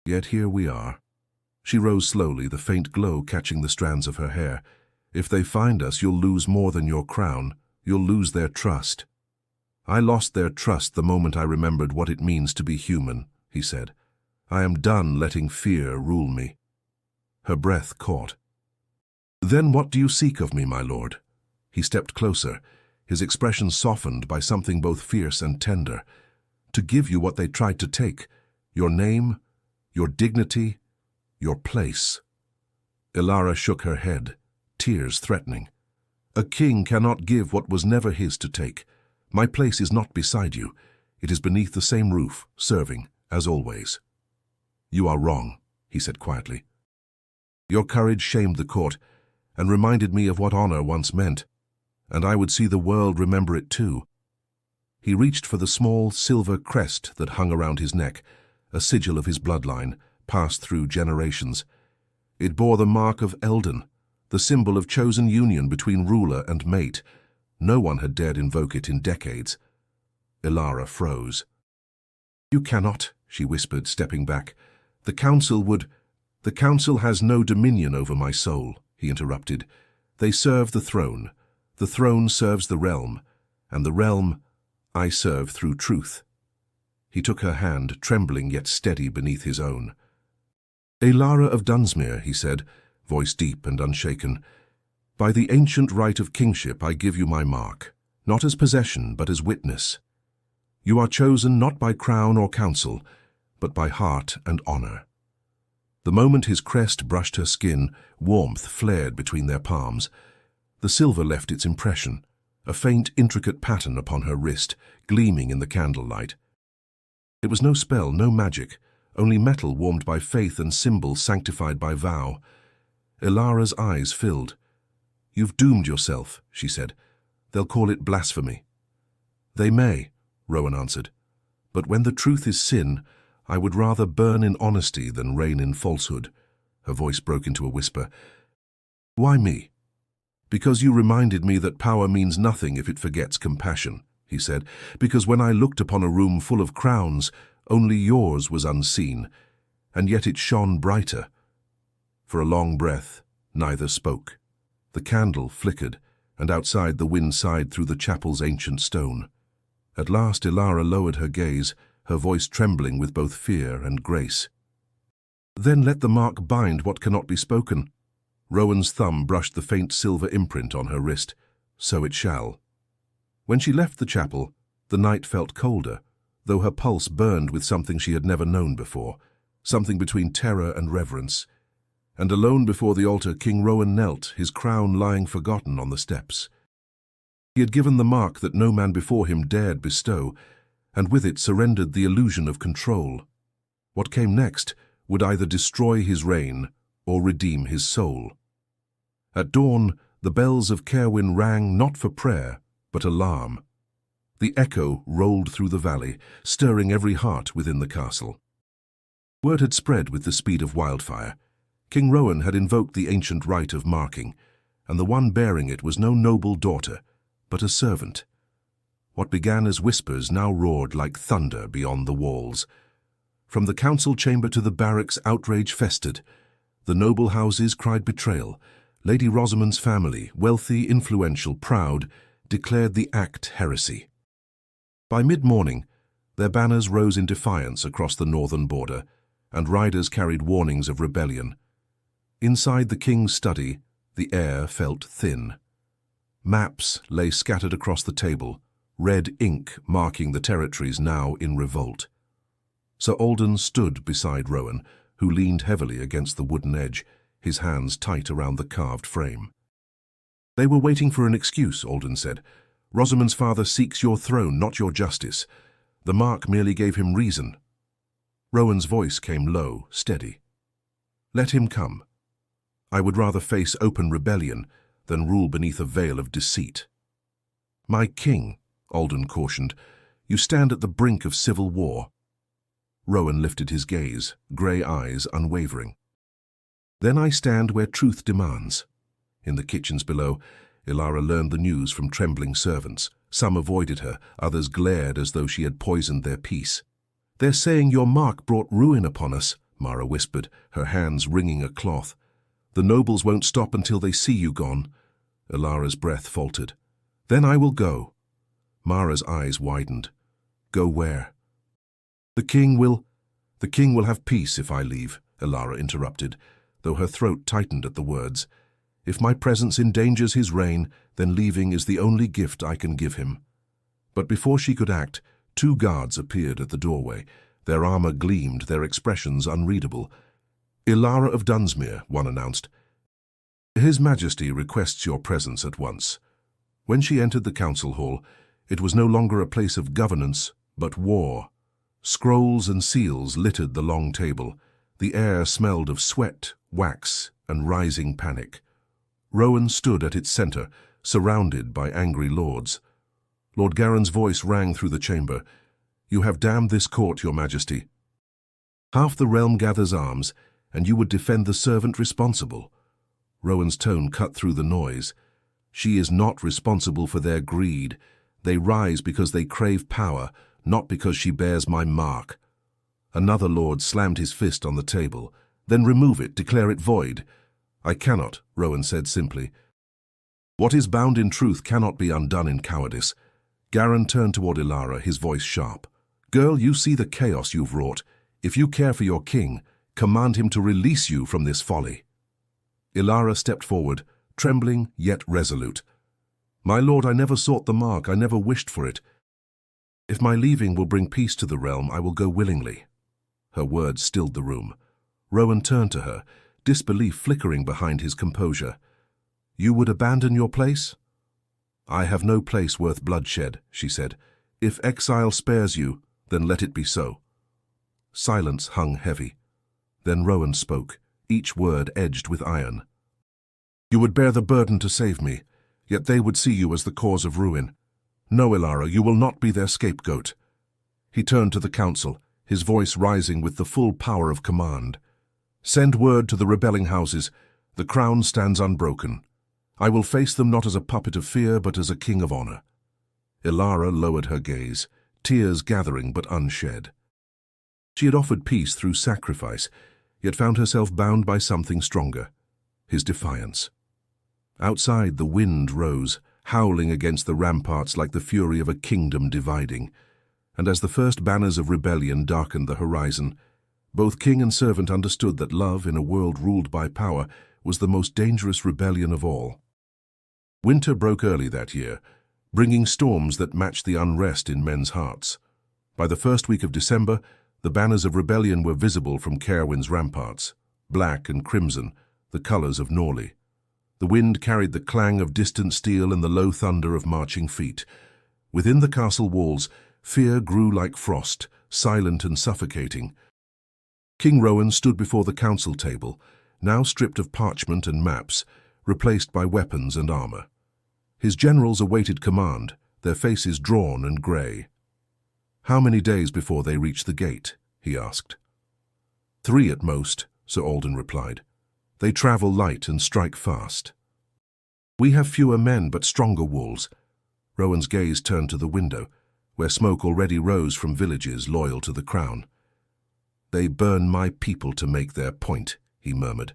"Yet here we are." She rose slowly, the faint glow catching the strands of her hair. "If they find us, you'll lose more than your crown. You'll lose their trust." "I lost their trust the moment I remembered what it means to be human," he said. "I am done letting fear rule me." Her breath caught. "Then what do you seek of me, my lord?" He stepped closer, his expression softened by something both fierce and tender. "To give you what they tried to take, your name, your dignity, your place." Elara shook her head, tears threatening. "A king cannot give what was never his to take. My place is not beside you. It is beneath the same roof, serving, as always." "You are wrong," he said quietly. "Your courage shamed the court and reminded me of what honor once meant, and I would see the world remember it too." He reached for the small silver crest that hung around his neck, a sigil of his bloodline, passed through generations. It bore the mark of Eldon, the symbol of chosen union between ruler and mate. No one had dared invoke it in decades. Elara froze. "You cannot," she whispered, stepping back. "The council has no dominion over my soul," he interrupted. "They serve the throne serves the realm, and the realm I serve through truth." He took her hand, trembling yet steady beneath his own. "Elara of Dunsmere," he said, voice deep and unshaken, "by the ancient right of kingship I give you my mark, not as possession but as witness. You are chosen not by crown or council, but by heart and honor." The moment his crest brushed her skin, warmth flared between their palms. The silver left its impression, a faint, intricate pattern upon her wrist, gleaming in the candlelight. It was no spell, no magic, only metal warmed by faith and symbol sanctified by vow. Elara's eyes filled. "You've doomed yourself," she said. "They'll call it blasphemy." "They may," Rowan answered. "But when the truth is sin, I would rather burn in honesty than reign in falsehood." Her voice broke into a whisper. "Why me?" "Because you reminded me that power means nothing if it forgets compassion," he said. "Because when I looked upon a room full of crowns, only yours was unseen, and yet it shone brighter." For a long breath, neither spoke. The candle flickered, and outside the wind sighed through the chapel's ancient stone. At last Elara lowered her gaze, her voice trembling with both fear and grace. "Then let the mark bind what cannot be spoken." Rowan's thumb brushed the faint silver imprint on her wrist. "So it shall." When she left the chapel, the night felt colder, though her pulse burned with something she had never known before, something between terror and reverence. And alone before the altar, King Rowan knelt, his crown lying forgotten on the steps. He had given the mark that no man before him dared bestow, and with it surrendered the illusion of control. What came next would either destroy his reign or redeem his soul. At dawn, the bells of Caerwyn rang not for prayer, but alarm. The echo rolled through the valley, stirring every heart within the castle. Word had spread with the speed of wildfire. King Rowan had invoked the ancient rite of marking, and the one bearing it was no noble daughter, but a servant. What began as whispers now roared like thunder beyond the walls. From the council chamber to the barracks, outrage festered. The noble houses cried betrayal. Lady Rosamond's family, wealthy, influential, proud, declared the act heresy. By mid-morning, their banners rose in defiance across the northern border, and riders carried warnings of rebellion. Inside the king's study, the air felt thin. Maps lay scattered across the table, red ink marking the territories now in revolt. Sir Alden stood beside Rowan, who leaned heavily against the wooden edge, his hands tight around the carved frame. "They were waiting for an excuse," Alden said. "Rosamond's father seeks your throne, not your justice. The mark merely gave him reason." Rowan's voice came low, steady. "Let him come. I would rather face open rebellion than rule beneath a veil of deceit." "My king," Alden cautioned, "you stand at the brink of civil war." Rowan lifted his gaze, grey eyes unwavering. "Then I stand where truth demands." In the kitchens below, Ilara learned the news from trembling servants. Some avoided her, others glared as though she had poisoned their peace. "They're saying your mark brought ruin upon us," Mara whispered, her hands wringing a cloth. "The nobles won't stop until they see you gone." Ilara's breath faltered. "Then I will go." Mara's eyes widened. "Go where?" The king will have peace if I leave," Ilara interrupted, though her throat tightened at the words. "If my presence endangers his reign, then leaving is the only gift I can give him." But before she could act, 2 guards appeared at the doorway. Their armor gleamed, their expressions unreadable. "Ilara of Dunsmuir," one announced. "His Majesty requests your presence at once." When she entered the council hall, it was no longer a place of governance, but war. Scrolls and seals littered the long table. The air smelled of sweat, wax, and rising panic. Rowan stood at its center, surrounded by angry lords. Lord Garen's voice rang through the chamber. "You have damned this court, Your Majesty. Half the realm gathers arms, and you would defend the servant responsible." Rowan's tone cut through the noise. "She is not responsible for their greed. They rise because they crave power, not because she bears my mark." Another lord slammed his fist on the table. "Then remove it, declare it void." "I cannot," Rowan said simply. "What is bound in truth cannot be undone in cowardice." Garen turned toward Ilara, his voice sharp. "Girl, you see the chaos you've wrought. If you care for your king, command him to release you from this folly." Ilara stepped forward, trembling yet resolute. "My lord, I never sought the mark, I never wished for it. If my leaving will bring peace to the realm, I will go willingly." Her words stilled the room. Rowan turned to her, disbelief flickering behind his composure. "You would abandon your place?" "I have no place worth bloodshed," she said. "If exile spares you, then let it be so." Silence hung heavy. Then Rowan spoke, each word edged with iron. "You would bear the burden to save me, yet they would see you as the cause of ruin. No, Ilara, you will not be their scapegoat." He turned to the council, his voice rising with the full power of command. "Send word to the rebelling houses. The crown stands unbroken. I will face them not as a puppet of fear, but as a king of honor." Ilara lowered her gaze, tears gathering but unshed. She had offered peace through sacrifice, yet found herself bound by something stronger, his defiance. Outside, the wind rose, howling against the ramparts like the fury of a kingdom dividing. And as the first banners of rebellion darkened the horizon, both king and servant understood that love in a world ruled by power was the most dangerous rebellion of all. Winter broke early that year, bringing storms that matched the unrest in men's hearts. By the first week of December, the banners of rebellion were visible from Caerwyn's ramparts, black and crimson, the colors of Norley. The wind carried the clang of distant steel and the low thunder of marching feet. Within the castle walls, fear grew like frost, silent and suffocating. King Rowan stood before the council table, now stripped of parchment and maps, replaced by weapons and armor. His generals awaited command, their faces drawn and grey. "How many days before they reach the gate?" he asked. "3 at most," Sir Alden replied. "They travel light and strike fast." "We have fewer men but stronger walls." Rowan's gaze turned to the window, where smoke already rose from villages loyal to the crown. "They burn my people to make their point," he murmured.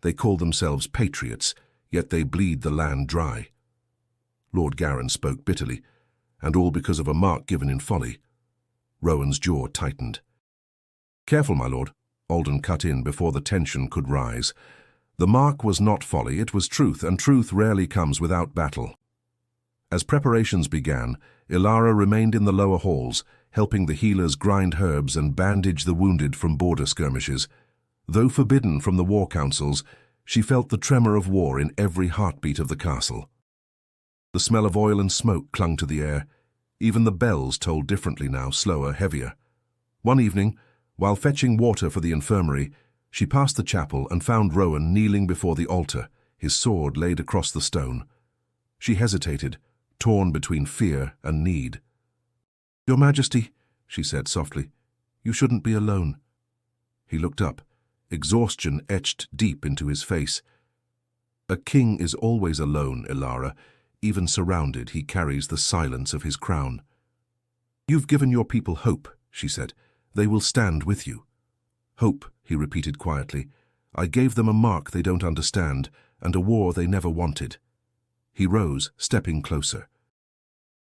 "They call themselves patriots, yet they bleed the land dry." Lord Garin spoke bitterly, and all because of a mark given in folly. Rowan's jaw tightened. "Careful, my lord," Alden cut in before the tension could rise. "The mark was not folly, it was truth, and truth rarely comes without battle." As preparations began, Ilara remained in the lower halls, helping the healers grind herbs and bandage the wounded from border skirmishes. Though forbidden from the war councils, she felt the tremor of war in every heartbeat of the castle. The smell of oil and smoke clung to the air. Even the bells tolled differently now, slower, heavier. One evening, while fetching water for the infirmary, she passed the chapel and found Rowan kneeling before the altar, his sword laid across the stone. She hesitated, torn between fear and need. "Your Majesty," she said softly, "you shouldn't be alone." He looked up, exhaustion etched deep into his face. "A king is always alone, Ilara. Even surrounded, he carries the silence of his crown." "You've given your people hope," she said. "They will stand with you." "Hope," he repeated quietly. "I gave them a mark they don't understand, and a war they never wanted." He rose, stepping closer.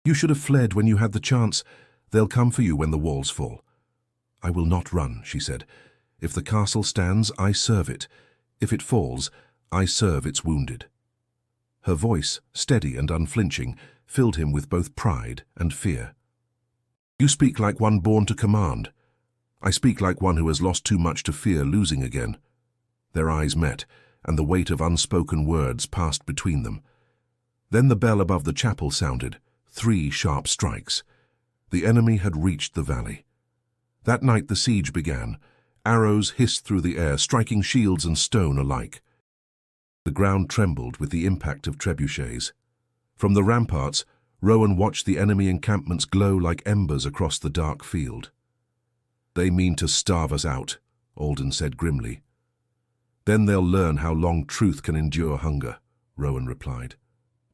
"You should have fled when you had the chance. They'll come for you when the walls fall." "I will not run," she said. "If the castle stands, I serve it. If it falls, I serve its wounded." Her voice, steady and unflinching, filled him with both pride and fear. "You speak like one born to command." "I speak like one who has lost too much to fear losing again." Their eyes met, and the weight of unspoken words passed between them. Then the bell above the chapel sounded, 3 sharp strikes. The enemy had reached the valley. That night the siege began. Arrows hissed through the air, striking shields and stone alike. The ground trembled with the impact of trebuchets. From the ramparts, Rowan watched the enemy encampments glow like embers across the dark field. "They mean to starve us out," Alden said grimly. "Then they'll learn how long truth can endure hunger," Rowan replied.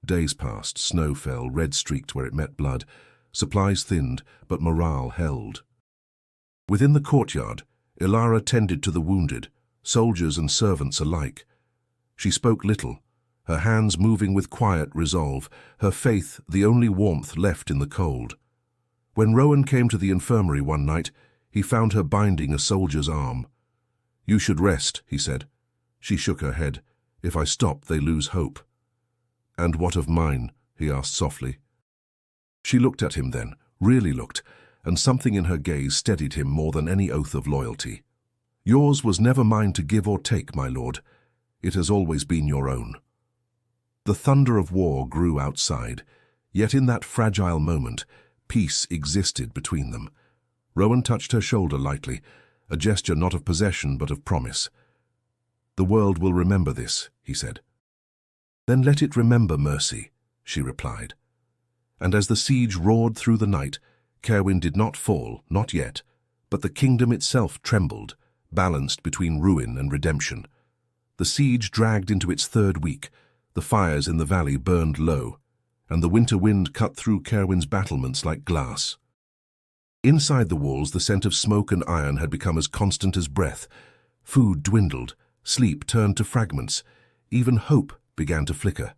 Days passed, snow fell, red-streaked where it met blood. Supplies thinned, but morale held. Within the courtyard, Ilara tended to the wounded, soldiers and servants alike. She spoke little, her hands moving with quiet resolve, her faith the only warmth left in the cold. When Rowan came to the infirmary one night, he found her binding a soldier's arm. "You should rest," he said. She shook her head. "If I stop, they lose hope." "And what of mine?" he asked softly. She looked at him then, really looked, and something in her gaze steadied him more than any oath of loyalty. "Yours was never mine to give or take, my lord. It has always been your own." The thunder of war grew outside, yet in that fragile moment, peace existed between them. Rowan touched her shoulder lightly, a gesture not of possession but of promise. "The world will remember this," he said. "Then let it remember mercy," she replied. And as the siege roared through the night, Cerwyn did not fall, not yet, but the kingdom itself trembled, balanced between ruin and redemption. The siege dragged into its 3rd week, the fires in the valley burned low, and the winter wind cut through Cerwyn's battlements like glass. Inside the walls, the scent of smoke and iron had become as constant as breath. Food dwindled, sleep turned to fragments, even hope began to flicker.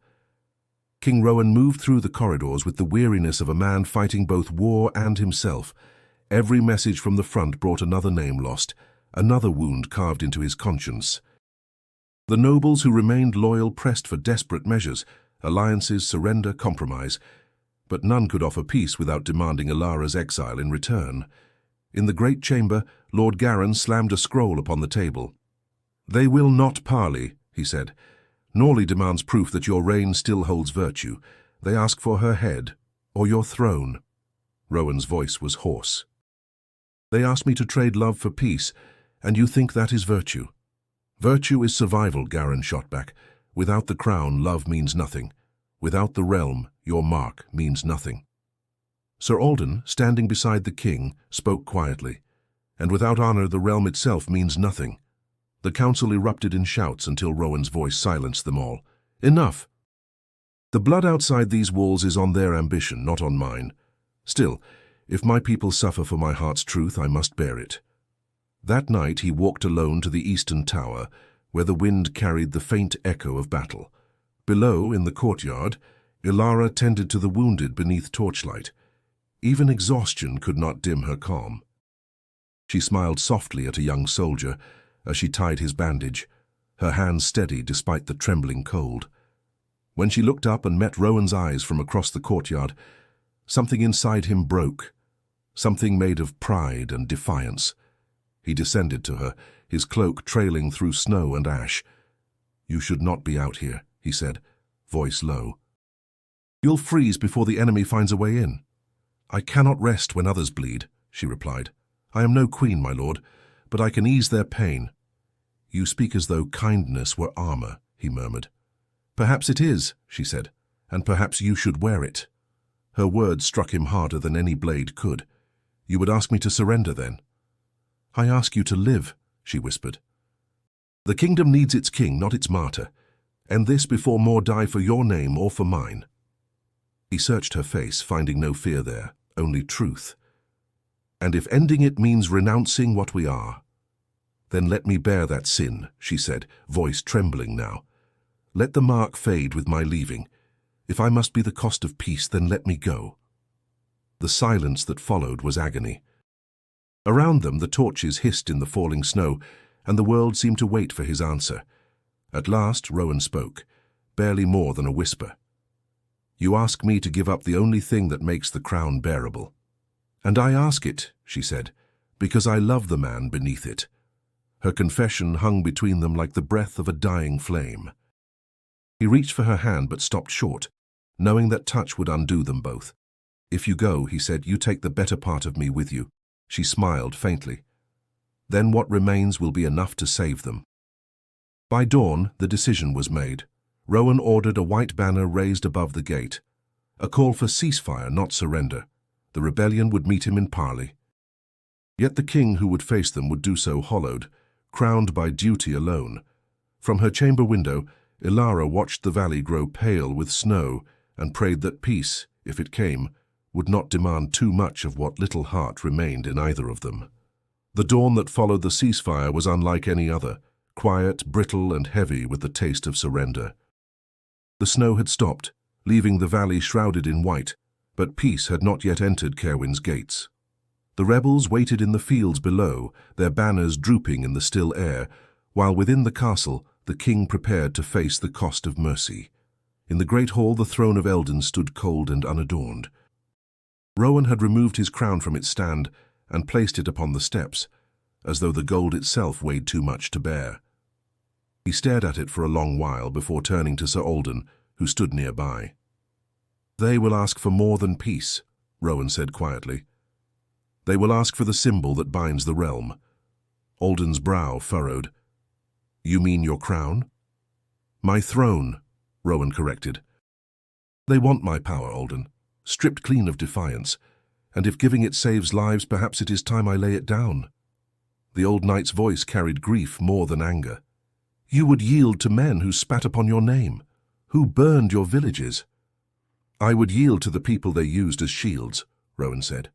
King Rowan moved through the corridors with the weariness of a man fighting both war and himself. Every message from the front brought another name lost, another wound carved into his conscience. The nobles who remained loyal pressed for desperate measures, alliances, surrender, compromise, but none could offer peace without demanding Ilara's exile in return. In the great chamber, Lord Garin slammed a scroll upon the table. "They will not parley," he said. "Norley demands proof that your reign still holds virtue. They ask for her head, or your throne." Rowan's voice was hoarse. "They ask me to trade love for peace, and you think that is virtue?" "Virtue is survival," Garin shot back. "Without the crown, love means nothing. Without the realm, your mark means nothing." Sir Alden, standing beside the king, spoke quietly. And without honor, the realm itself means nothing. The council erupted in shouts until Rowan's voice silenced them all. Enough! The blood outside these walls is on their ambition, not on mine. Still, if my people suffer for my heart's truth, I must bear it. That night he walked alone to the eastern tower, where the wind carried the faint echo of battle. Below, in the courtyard, Ilara tended to the wounded beneath torchlight. Even exhaustion could not dim her calm. She smiled softly at a young soldier as she tied his bandage, her hands steady despite the trembling cold. When she looked up and met Rowan's eyes from across the courtyard, something inside him broke, something made of pride and defiance. He descended to her, his cloak trailing through snow and ash. "You should not be out here," he said, voice low. "You'll freeze before the enemy finds a way in." "I cannot rest when others bleed," she replied. "I am no queen, my lord, but I can ease their pain." "You speak as though kindness were armor," he murmured. "Perhaps it is," she said, "and perhaps you should wear it." Her words struck him harder than any blade could. "You would ask me to surrender, then?" "I ask you to live," she whispered. "The kingdom needs its king, not its martyr. And this before more die for your name or for mine." He searched her face, finding no fear there, only truth. "And if ending it means renouncing what we are, then let me bear that sin," she said, voice trembling now. "Let the mark fade with my leaving. If I must be the cost of peace, then let me go." The silence that followed was agony. Around them the torches hissed in the falling snow, and the world seemed to wait for his answer. At last Rowan spoke, barely more than a whisper. "You ask me to give up the only thing that makes the crown bearable. And I ask it," she said, "because I love the man beneath it." Her confession hung between them like the breath of a dying flame. He reached for her hand but stopped short, knowing that touch would undo them both. "If you go," he said, "you take the better part of me with you." She smiled faintly. "Then what remains will be enough to save them." By dawn, the decision was made. Rowan ordered a white banner raised above the gate, a call for ceasefire, not surrender. The rebellion would meet him in parley. Yet the king who would face them would do so hollowed, crowned by duty alone. From her chamber window, Ilara watched the valley grow pale with snow and prayed that peace, if it came, would not demand too much of what little heart remained in either of them. The dawn that followed the ceasefire was unlike any other, quiet, brittle, and heavy with the taste of surrender. The snow had stopped, leaving the valley shrouded in white, but peace had not yet entered Caerwyn's gates. The rebels waited in the fields below, their banners drooping in the still air, while within the castle the king prepared to face the cost of mercy. In the great hall the throne of Eldon stood cold and unadorned. Rowan had removed his crown from its stand and placed it upon the steps, as though the gold itself weighed too much to bear. He stared at it for a long while before turning to Sir Alden, who stood nearby. "They will ask for more than peace," Rowan said quietly. "They will ask for the symbol that binds the realm." Alden's brow furrowed. "You mean your crown?" "My throne," Rowan corrected. "They want my power, Alden, stripped clean of defiance, and if giving it saves lives, perhaps it is time I lay it down." The old knight's voice carried grief more than anger. "You would yield to men who spat upon your name, who burned your villages." "I would yield to the people they used as shields," Rowan said.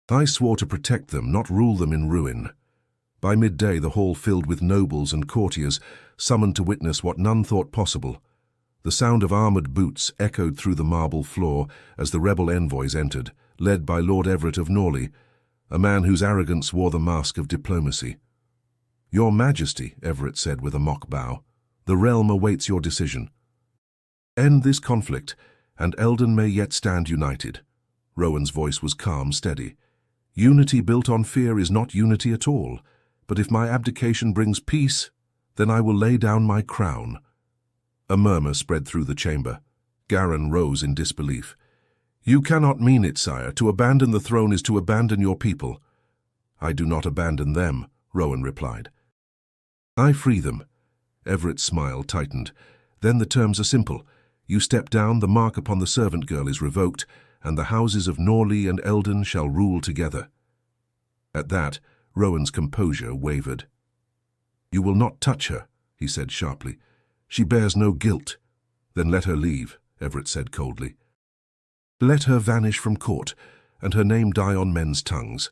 "I swore to protect them, not rule them in ruin." By midday the hall filled with nobles and courtiers, summoned to witness what none thought possible. The sound of armoured boots echoed through the marble floor as the rebel envoys entered, led by Lord Everett of Norley, a man whose arrogance wore the mask of diplomacy. "Your Majesty," Everett said with a mock bow, "the realm awaits your decision. End this conflict, and Eldon may yet stand united." Rowan's voice was calm, steady. "Unity built on fear is not unity at all, but if my abdication brings peace, then I will lay down my crown." A murmur spread through the chamber. Garin rose in disbelief. "You cannot mean it, sire. To abandon the throne is to abandon your people." "I do not abandon them," Rowan replied. "I free them." Everett's smile tightened. "Then the terms are simple. You step down, the mark upon the servant girl is revoked, and the houses of Norley and Eldon shall rule together." At that, Rowan's composure wavered. "You will not touch her," he said sharply. "She bears no guilt." "Then let her leave," Everett said coldly. "Let her vanish from court, and her name die on men's tongues."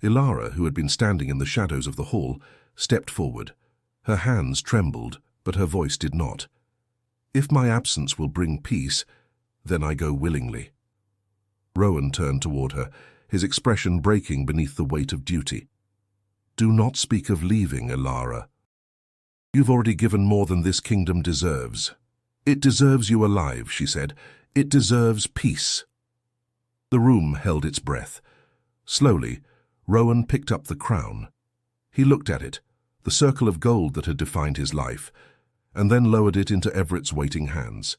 Ilara, who had been standing in the shadows of the hall, stepped forward. Her hands trembled, but her voice did not. "If my absence will bring peace, then I go willingly." Rowan turned toward her, his expression breaking beneath the weight of duty. "Do not speak of leaving, Ilara. You've already given more than this kingdom deserves." "It deserves you alive," she said. "It deserves peace." The room held its breath. Slowly, Rowan picked up the crown. He looked at it, the circle of gold that had defined his life, and then lowered it into Everett's waiting hands.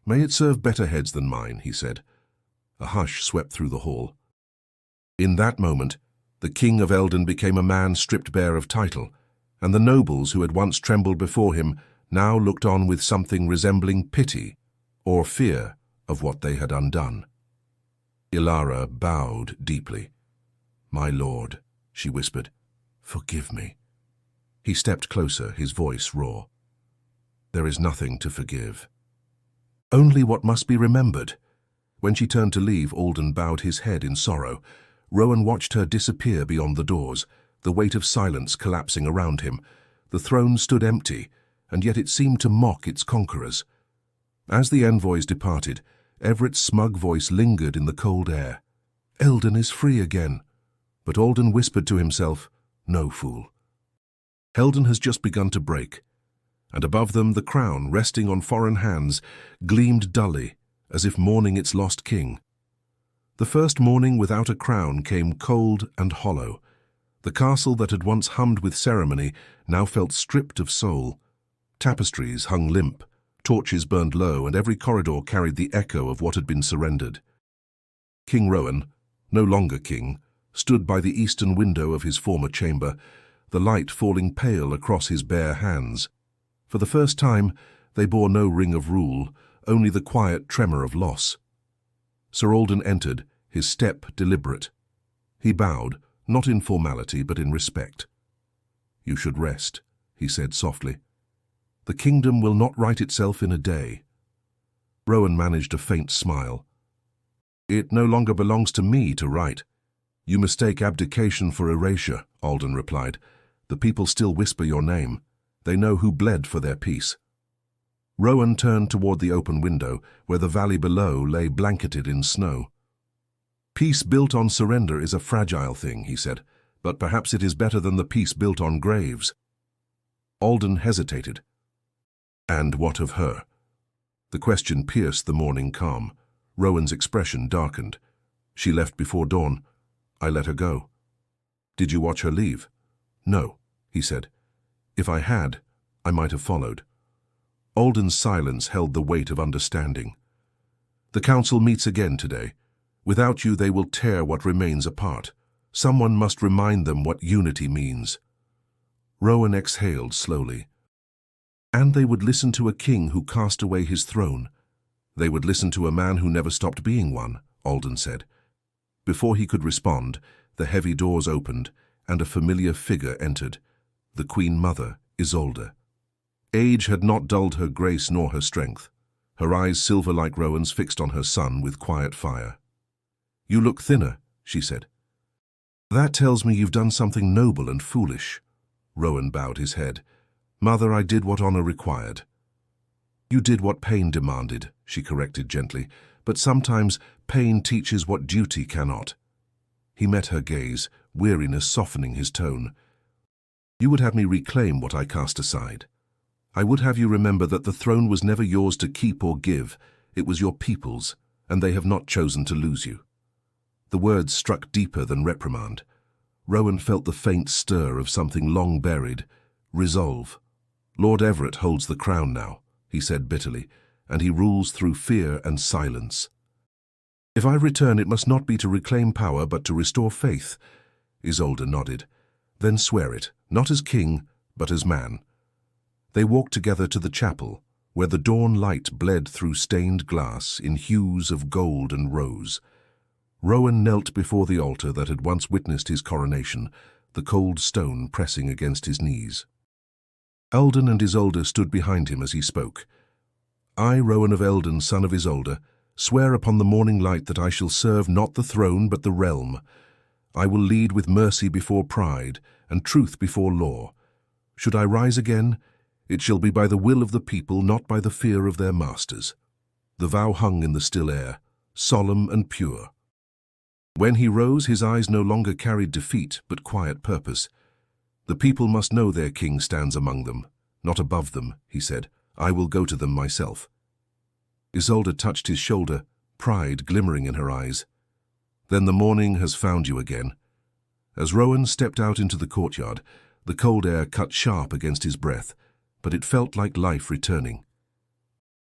"May it serve better heads than mine," he said. A hush swept through the hall. In that moment, the King of Eldon became a man stripped bare of title, and the nobles who had once trembled before him now looked on with something resembling pity or fear of what they had undone. Ilara bowed deeply. "My lord," she whispered, "forgive me." He stepped closer, his voice raw. "There is nothing to forgive. Only what must be remembered." When she turned to leave, Alden bowed his head in sorrow. Rowan watched her disappear beyond the doors, the weight of silence collapsing around him. The throne stood empty, and yet it seemed to mock its conquerors. As the envoys departed, Everett's smug voice lingered in the cold air. "Eldon is free again." But Alden whispered to himself, "No, fool. Eldon has just begun to break." And above them the crown, resting on foreign hands, gleamed dully, as if mourning its lost king. The first morning without a crown came cold and hollow. The castle that had once hummed with ceremony now felt stripped of soul. Tapestries hung limp, torches burned low, and every corridor carried the echo of what had been surrendered. King Rowan, no longer king, stood by the eastern window of his former chamber, the light falling pale across his bare hands. For the first time, they bore no ring of rule, only the quiet tremor of loss. Sir Alden entered, his step deliberate. He bowed, not in formality but in respect. "You should rest," he said softly. "The kingdom will not right itself in a day." Rowan managed a faint smile. "It no longer belongs to me to right." "You mistake abdication for erasure," Alden replied. "The people still whisper your name. They know who bled for their peace." Rowan turned toward the open window, where the valley below lay blanketed in snow. "Peace built on surrender is a fragile thing," he said, "but perhaps it is better than the peace built on graves." Alden hesitated. "And what of her?" The question pierced the morning calm. Rowan's expression darkened. "She left before dawn. I let her go." "Did you watch her leave?" "No," he said. "If I had, I might have followed." Alden's silence held the weight of understanding. "The council meets again today. Without you, they will tear what remains apart. Someone must remind them what unity means." Rowan exhaled slowly. "And they would listen to a king who cast away his throne. They would listen to a man who never stopped being one," Alden said. Before he could respond, the heavy doors opened, and a familiar figure entered, the Queen Mother, Isolde. Age had not dulled her grace nor her strength, her eyes silver like Rowan's fixed on her son with quiet fire. "You look thinner," she said. "That tells me you've done something noble and foolish." Rowan bowed his head. "Mother, I did what honor required." "You did what pain demanded," she corrected gently, "but sometimes pain teaches what duty cannot." He met her gaze, weariness softening his tone. "You would have me reclaim what I cast aside. I would have you remember that the throne was never yours to keep or give. It was your people's, and they have not chosen to lose you." The words struck deeper than reprimand. Rowan felt the faint stir of something long buried. Resolve. "Lord Everett holds the crown now," he said bitterly, "and he rules through fear and silence. If I return, it must not be to reclaim power, but to restore faith." Isolde nodded. "Then swear it, not as king, but as man." They walked together to the chapel, where the dawn light bled through stained glass in hues of gold and rose. Rowan knelt before the altar that had once witnessed his coronation, the cold stone pressing against his knees. Eldon and Isolde stood behind him as he spoke. I, Rowan of Eldon, son of Isolde, swear upon the morning light that I shall serve not the throne but the realm. I will lead with mercy before pride, and truth before law. Should I rise again, it shall be by the will of the people, not by the fear of their masters. The vow hung in the still air, solemn and pure. When he rose, his eyes no longer carried defeat, but quiet purpose. The people must know their king stands among them, not above them, he said. I will go to them myself. Isolde touched his shoulder, pride glimmering in her eyes. Then the morning has found you again. As Rowan stepped out into the courtyard, the cold air cut sharp against his breath, but it felt like life returning.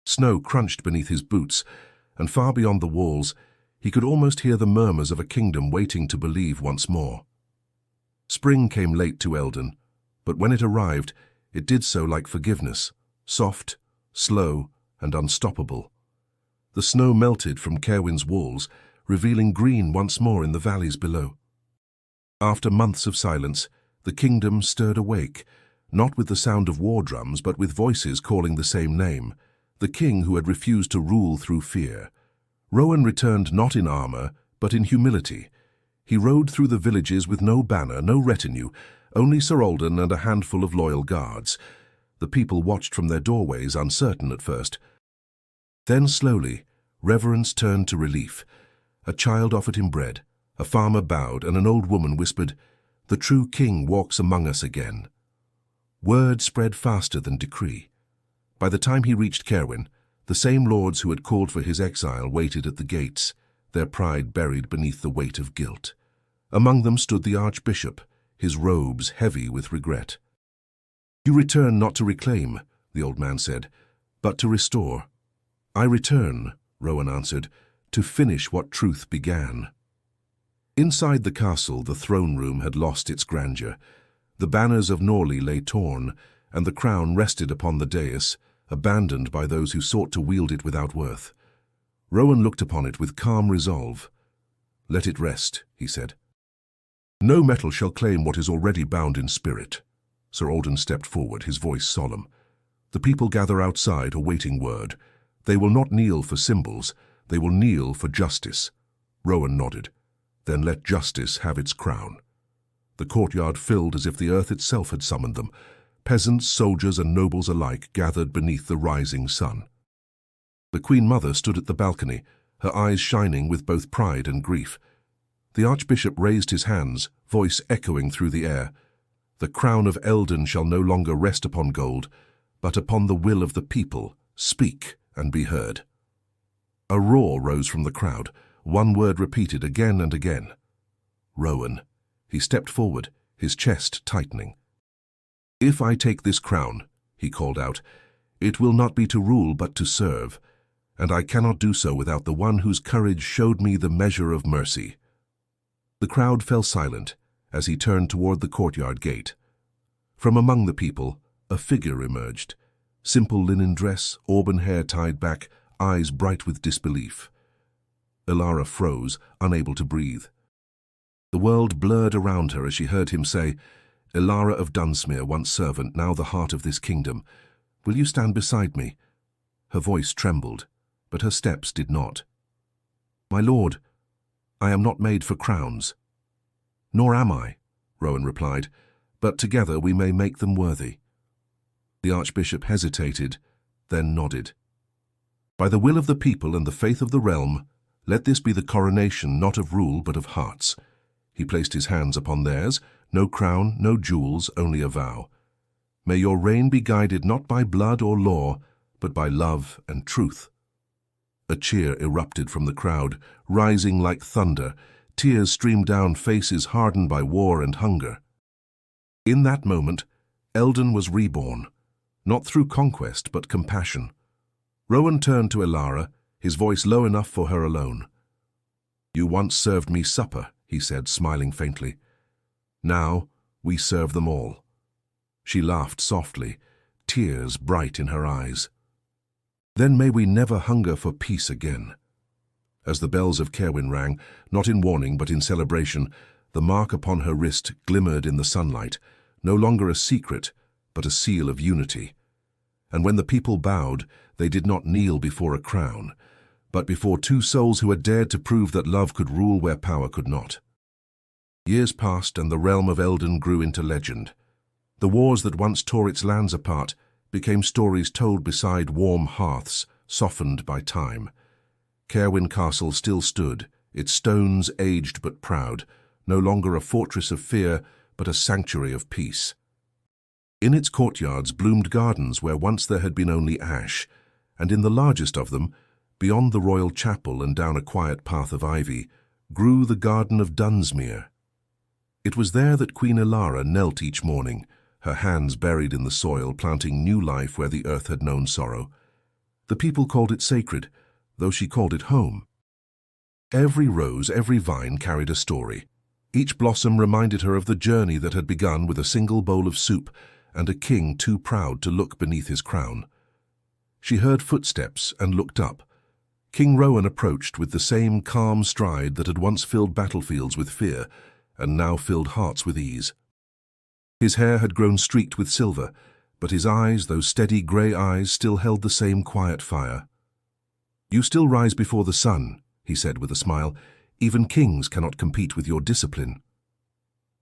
Snow crunched beneath his boots, and far beyond the walls, he could almost hear the murmurs of a kingdom waiting to believe once more. Spring came late to Eldon, but when it arrived, it did so like forgiveness, soft, slow, and unstoppable. The snow melted from Caerwyn's walls, revealing green once more in the valleys below. After months of silence, the kingdom stirred awake, not with the sound of war drums, but with voices calling the same name, the king who had refused to rule through fear. Rowan returned not in armor, but in humility. He rode through the villages with no banner, no retinue, only Sir Alden and a handful of loyal guards. The people watched from their doorways, uncertain at first. Then slowly, reverence turned to relief. A child offered him bread, a farmer bowed, and an old woman whispered, "The true king walks among us again." Word spread faster than decree. By the time he reached Caerwyn, the same lords who had called for his exile waited at the gates, their pride buried beneath the weight of guilt. Among them stood the archbishop, his robes heavy with regret. "You return not to reclaim," the old man said, "but to restore." "I return," Rowan answered, "to finish what truth began." Inside the castle, the throne room had lost its grandeur. The banners of Norley lay torn, and the crown rested upon the dais, abandoned by those who sought to wield it without worth. Rowan looked upon it with calm resolve. "Let it rest," he said. "No metal shall claim what is already bound in spirit." Sir Alden stepped forward, his voice solemn. "The people gather outside, awaiting word. They will not kneel for symbols, they will kneel for justice." Rowan nodded. "Then let justice have its crown." The courtyard filled as if the earth itself had summoned them. Peasants, soldiers, and nobles alike gathered beneath the rising sun. The Queen Mother stood at the balcony, her eyes shining with both pride and grief. The Archbishop raised his hands, voice echoing through the air. "The crown of Eldon shall no longer rest upon gold, but upon the will of the people. Speak and be heard." A roar rose from the crowd, one word repeated again and again. "Rowan." He stepped forward, his chest tightening. "If I take this crown," he called out, "it will not be to rule but to serve, and I cannot do so without the one whose courage showed me the measure of mercy." The crowd fell silent as he turned toward the courtyard gate. From among the people, a figure emerged. Simple linen dress, auburn hair tied back, eyes bright with disbelief. Elara froze, unable to breathe. The world blurred around her as she heard him say, "Elara of Dunsmere, once servant, now the heart of this kingdom. Will you stand beside me?" Her voice trembled, but her steps did not. "My lord, I am not made for crowns." "Nor am I," Rowan replied, "but together we may make them worthy." The Archbishop hesitated, then nodded. "By the will of the people and the faith of the realm, let this be the coronation not of rule but of hearts." He placed his hands upon theirs, no crown, no jewels, only a vow. "May your reign be guided not by blood or law, but by love and truth." A cheer erupted from the crowd, rising like thunder. Tears streamed down faces hardened by war and hunger. In that moment, Eldon was reborn, not through conquest but compassion. Rowan turned to Elara, his voice low enough for her alone. "You once served me supper," he said, smiling faintly. "Now we serve them all." She laughed softly, tears bright in her eyes. Then may we never hunger for peace again." As the bells of Caerwyn rang, not in warning but in celebration, the mark upon her wrist glimmered in the sunlight, no longer a secret, but a seal of unity. And when the people bowed, they did not kneel before a crown, but before two souls who had dared to prove that love could rule where power could not. Years passed, and the realm of Eldon grew into legend. The wars that once tore its lands apart became stories told beside warm hearths, softened by time. Caerwyn Castle still stood, its stones aged but proud, no longer a fortress of fear, but a sanctuary of peace. In its courtyards bloomed gardens where once there had been only ash, and in the largest of them, beyond the royal chapel and down a quiet path of ivy, grew the garden of Dunsmuir. It was there that Queen Elara knelt each morning, her hands buried in the soil, planting new life where the earth had known sorrow. The people called it sacred, though she called it home. Every rose, every vine carried a story. Each blossom reminded her of the journey that had begun with a single bowl of soup and a king too proud to look beneath his crown. She heard footsteps and looked up. King Rowan approached with the same calm stride that had once filled battlefields with fear and now filled hearts with ease. His hair had grown streaked with silver, but his eyes, those steady grey eyes, still held the same quiet fire. "You still rise before the sun," he said with a smile. "Even kings cannot compete with your discipline."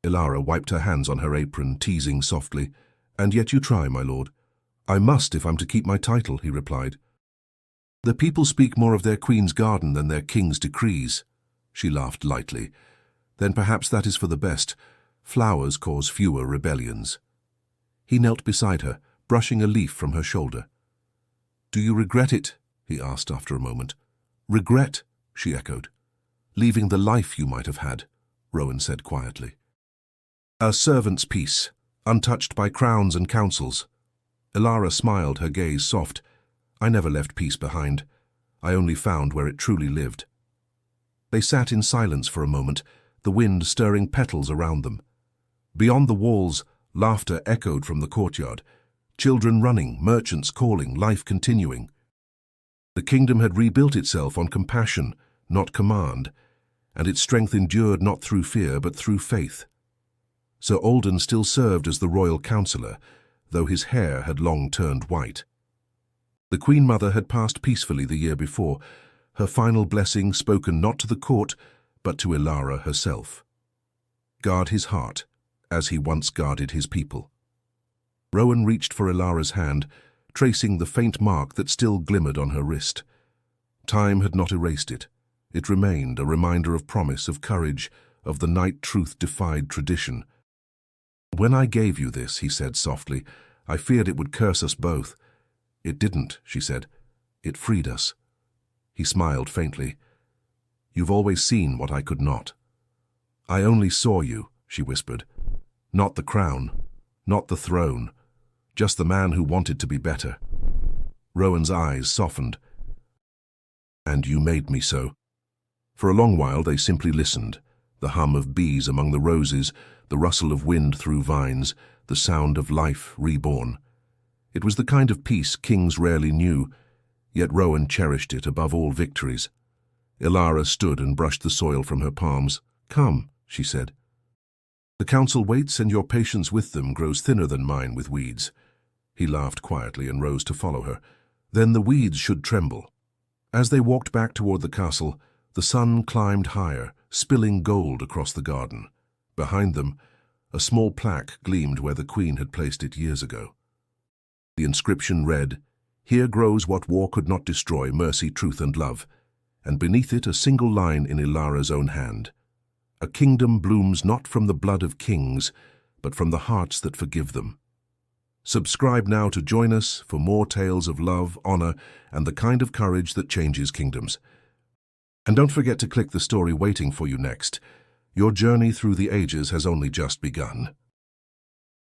Elara wiped her hands on her apron, teasing softly. "And yet you try, my lord." "I must if I'm to keep my title," he replied. "The people speak more of their queen's garden than their king's decrees." She laughed lightly. "Then perhaps that is for the best. Flowers cause fewer rebellions." He knelt beside her, brushing a leaf from her shoulder. "Do you regret it?" he asked after a moment. "Regret?" she echoed. "Leaving the life you might have had," Rowan said quietly. "A servant's peace, untouched by crowns and councils." Elara smiled, her gaze soft. "I never left peace behind. I only found where it truly lived." They sat in silence for a moment, the wind stirring petals around them. Beyond the walls, laughter echoed from the courtyard. Children running, merchants calling, life continuing. The kingdom had rebuilt itself on compassion, not command, and its strength endured not through fear but through faith. Sir Alden still served as the royal counsellor, though his hair had long turned white. The Queen Mother had passed peacefully the year before, her final blessing spoken not to the court, but to Elara herself. Guard his heart, as he once guarded his people. Rowan reached for Elara's hand, tracing the faint mark that still glimmered on her wrist. Time had not erased it. It remained a reminder of promise, of courage, of the night truth defied tradition. "When I gave you this," he said softly, "I feared it would curse us both." "It didn't," she said. "It freed us." He smiled faintly. "You've always seen what I could not." "I only saw you," she whispered. "Not the crown, not the throne, just the man who wanted to be better." Rowan's eyes softened. "And you made me so." For a long while they simply listened, the hum of bees among the roses, the rustle of wind through vines, the sound of life reborn. It was the kind of peace kings rarely knew, yet Rowan cherished it above all victories. Elara stood and brushed the soil from her palms. "Come," she said. "The council waits, and your patience with them grows thinner than mine with weeds." He laughed quietly and rose to follow her. "Then the weeds should tremble." As they walked back toward the castle, the sun climbed higher, spilling gold across the garden. Behind them, a small plaque gleamed where the Queen had placed it years ago. The inscription read, "Here grows what war could not destroy, mercy, truth, and love," and beneath it a single line in Elara's own hand. "A kingdom blooms not from the blood of kings, but from the hearts that forgive them." Subscribe now to join us for more tales of love, honor, and the kind of courage that changes kingdoms. And don't forget to click the story waiting for you next. Your journey through the ages has only just begun.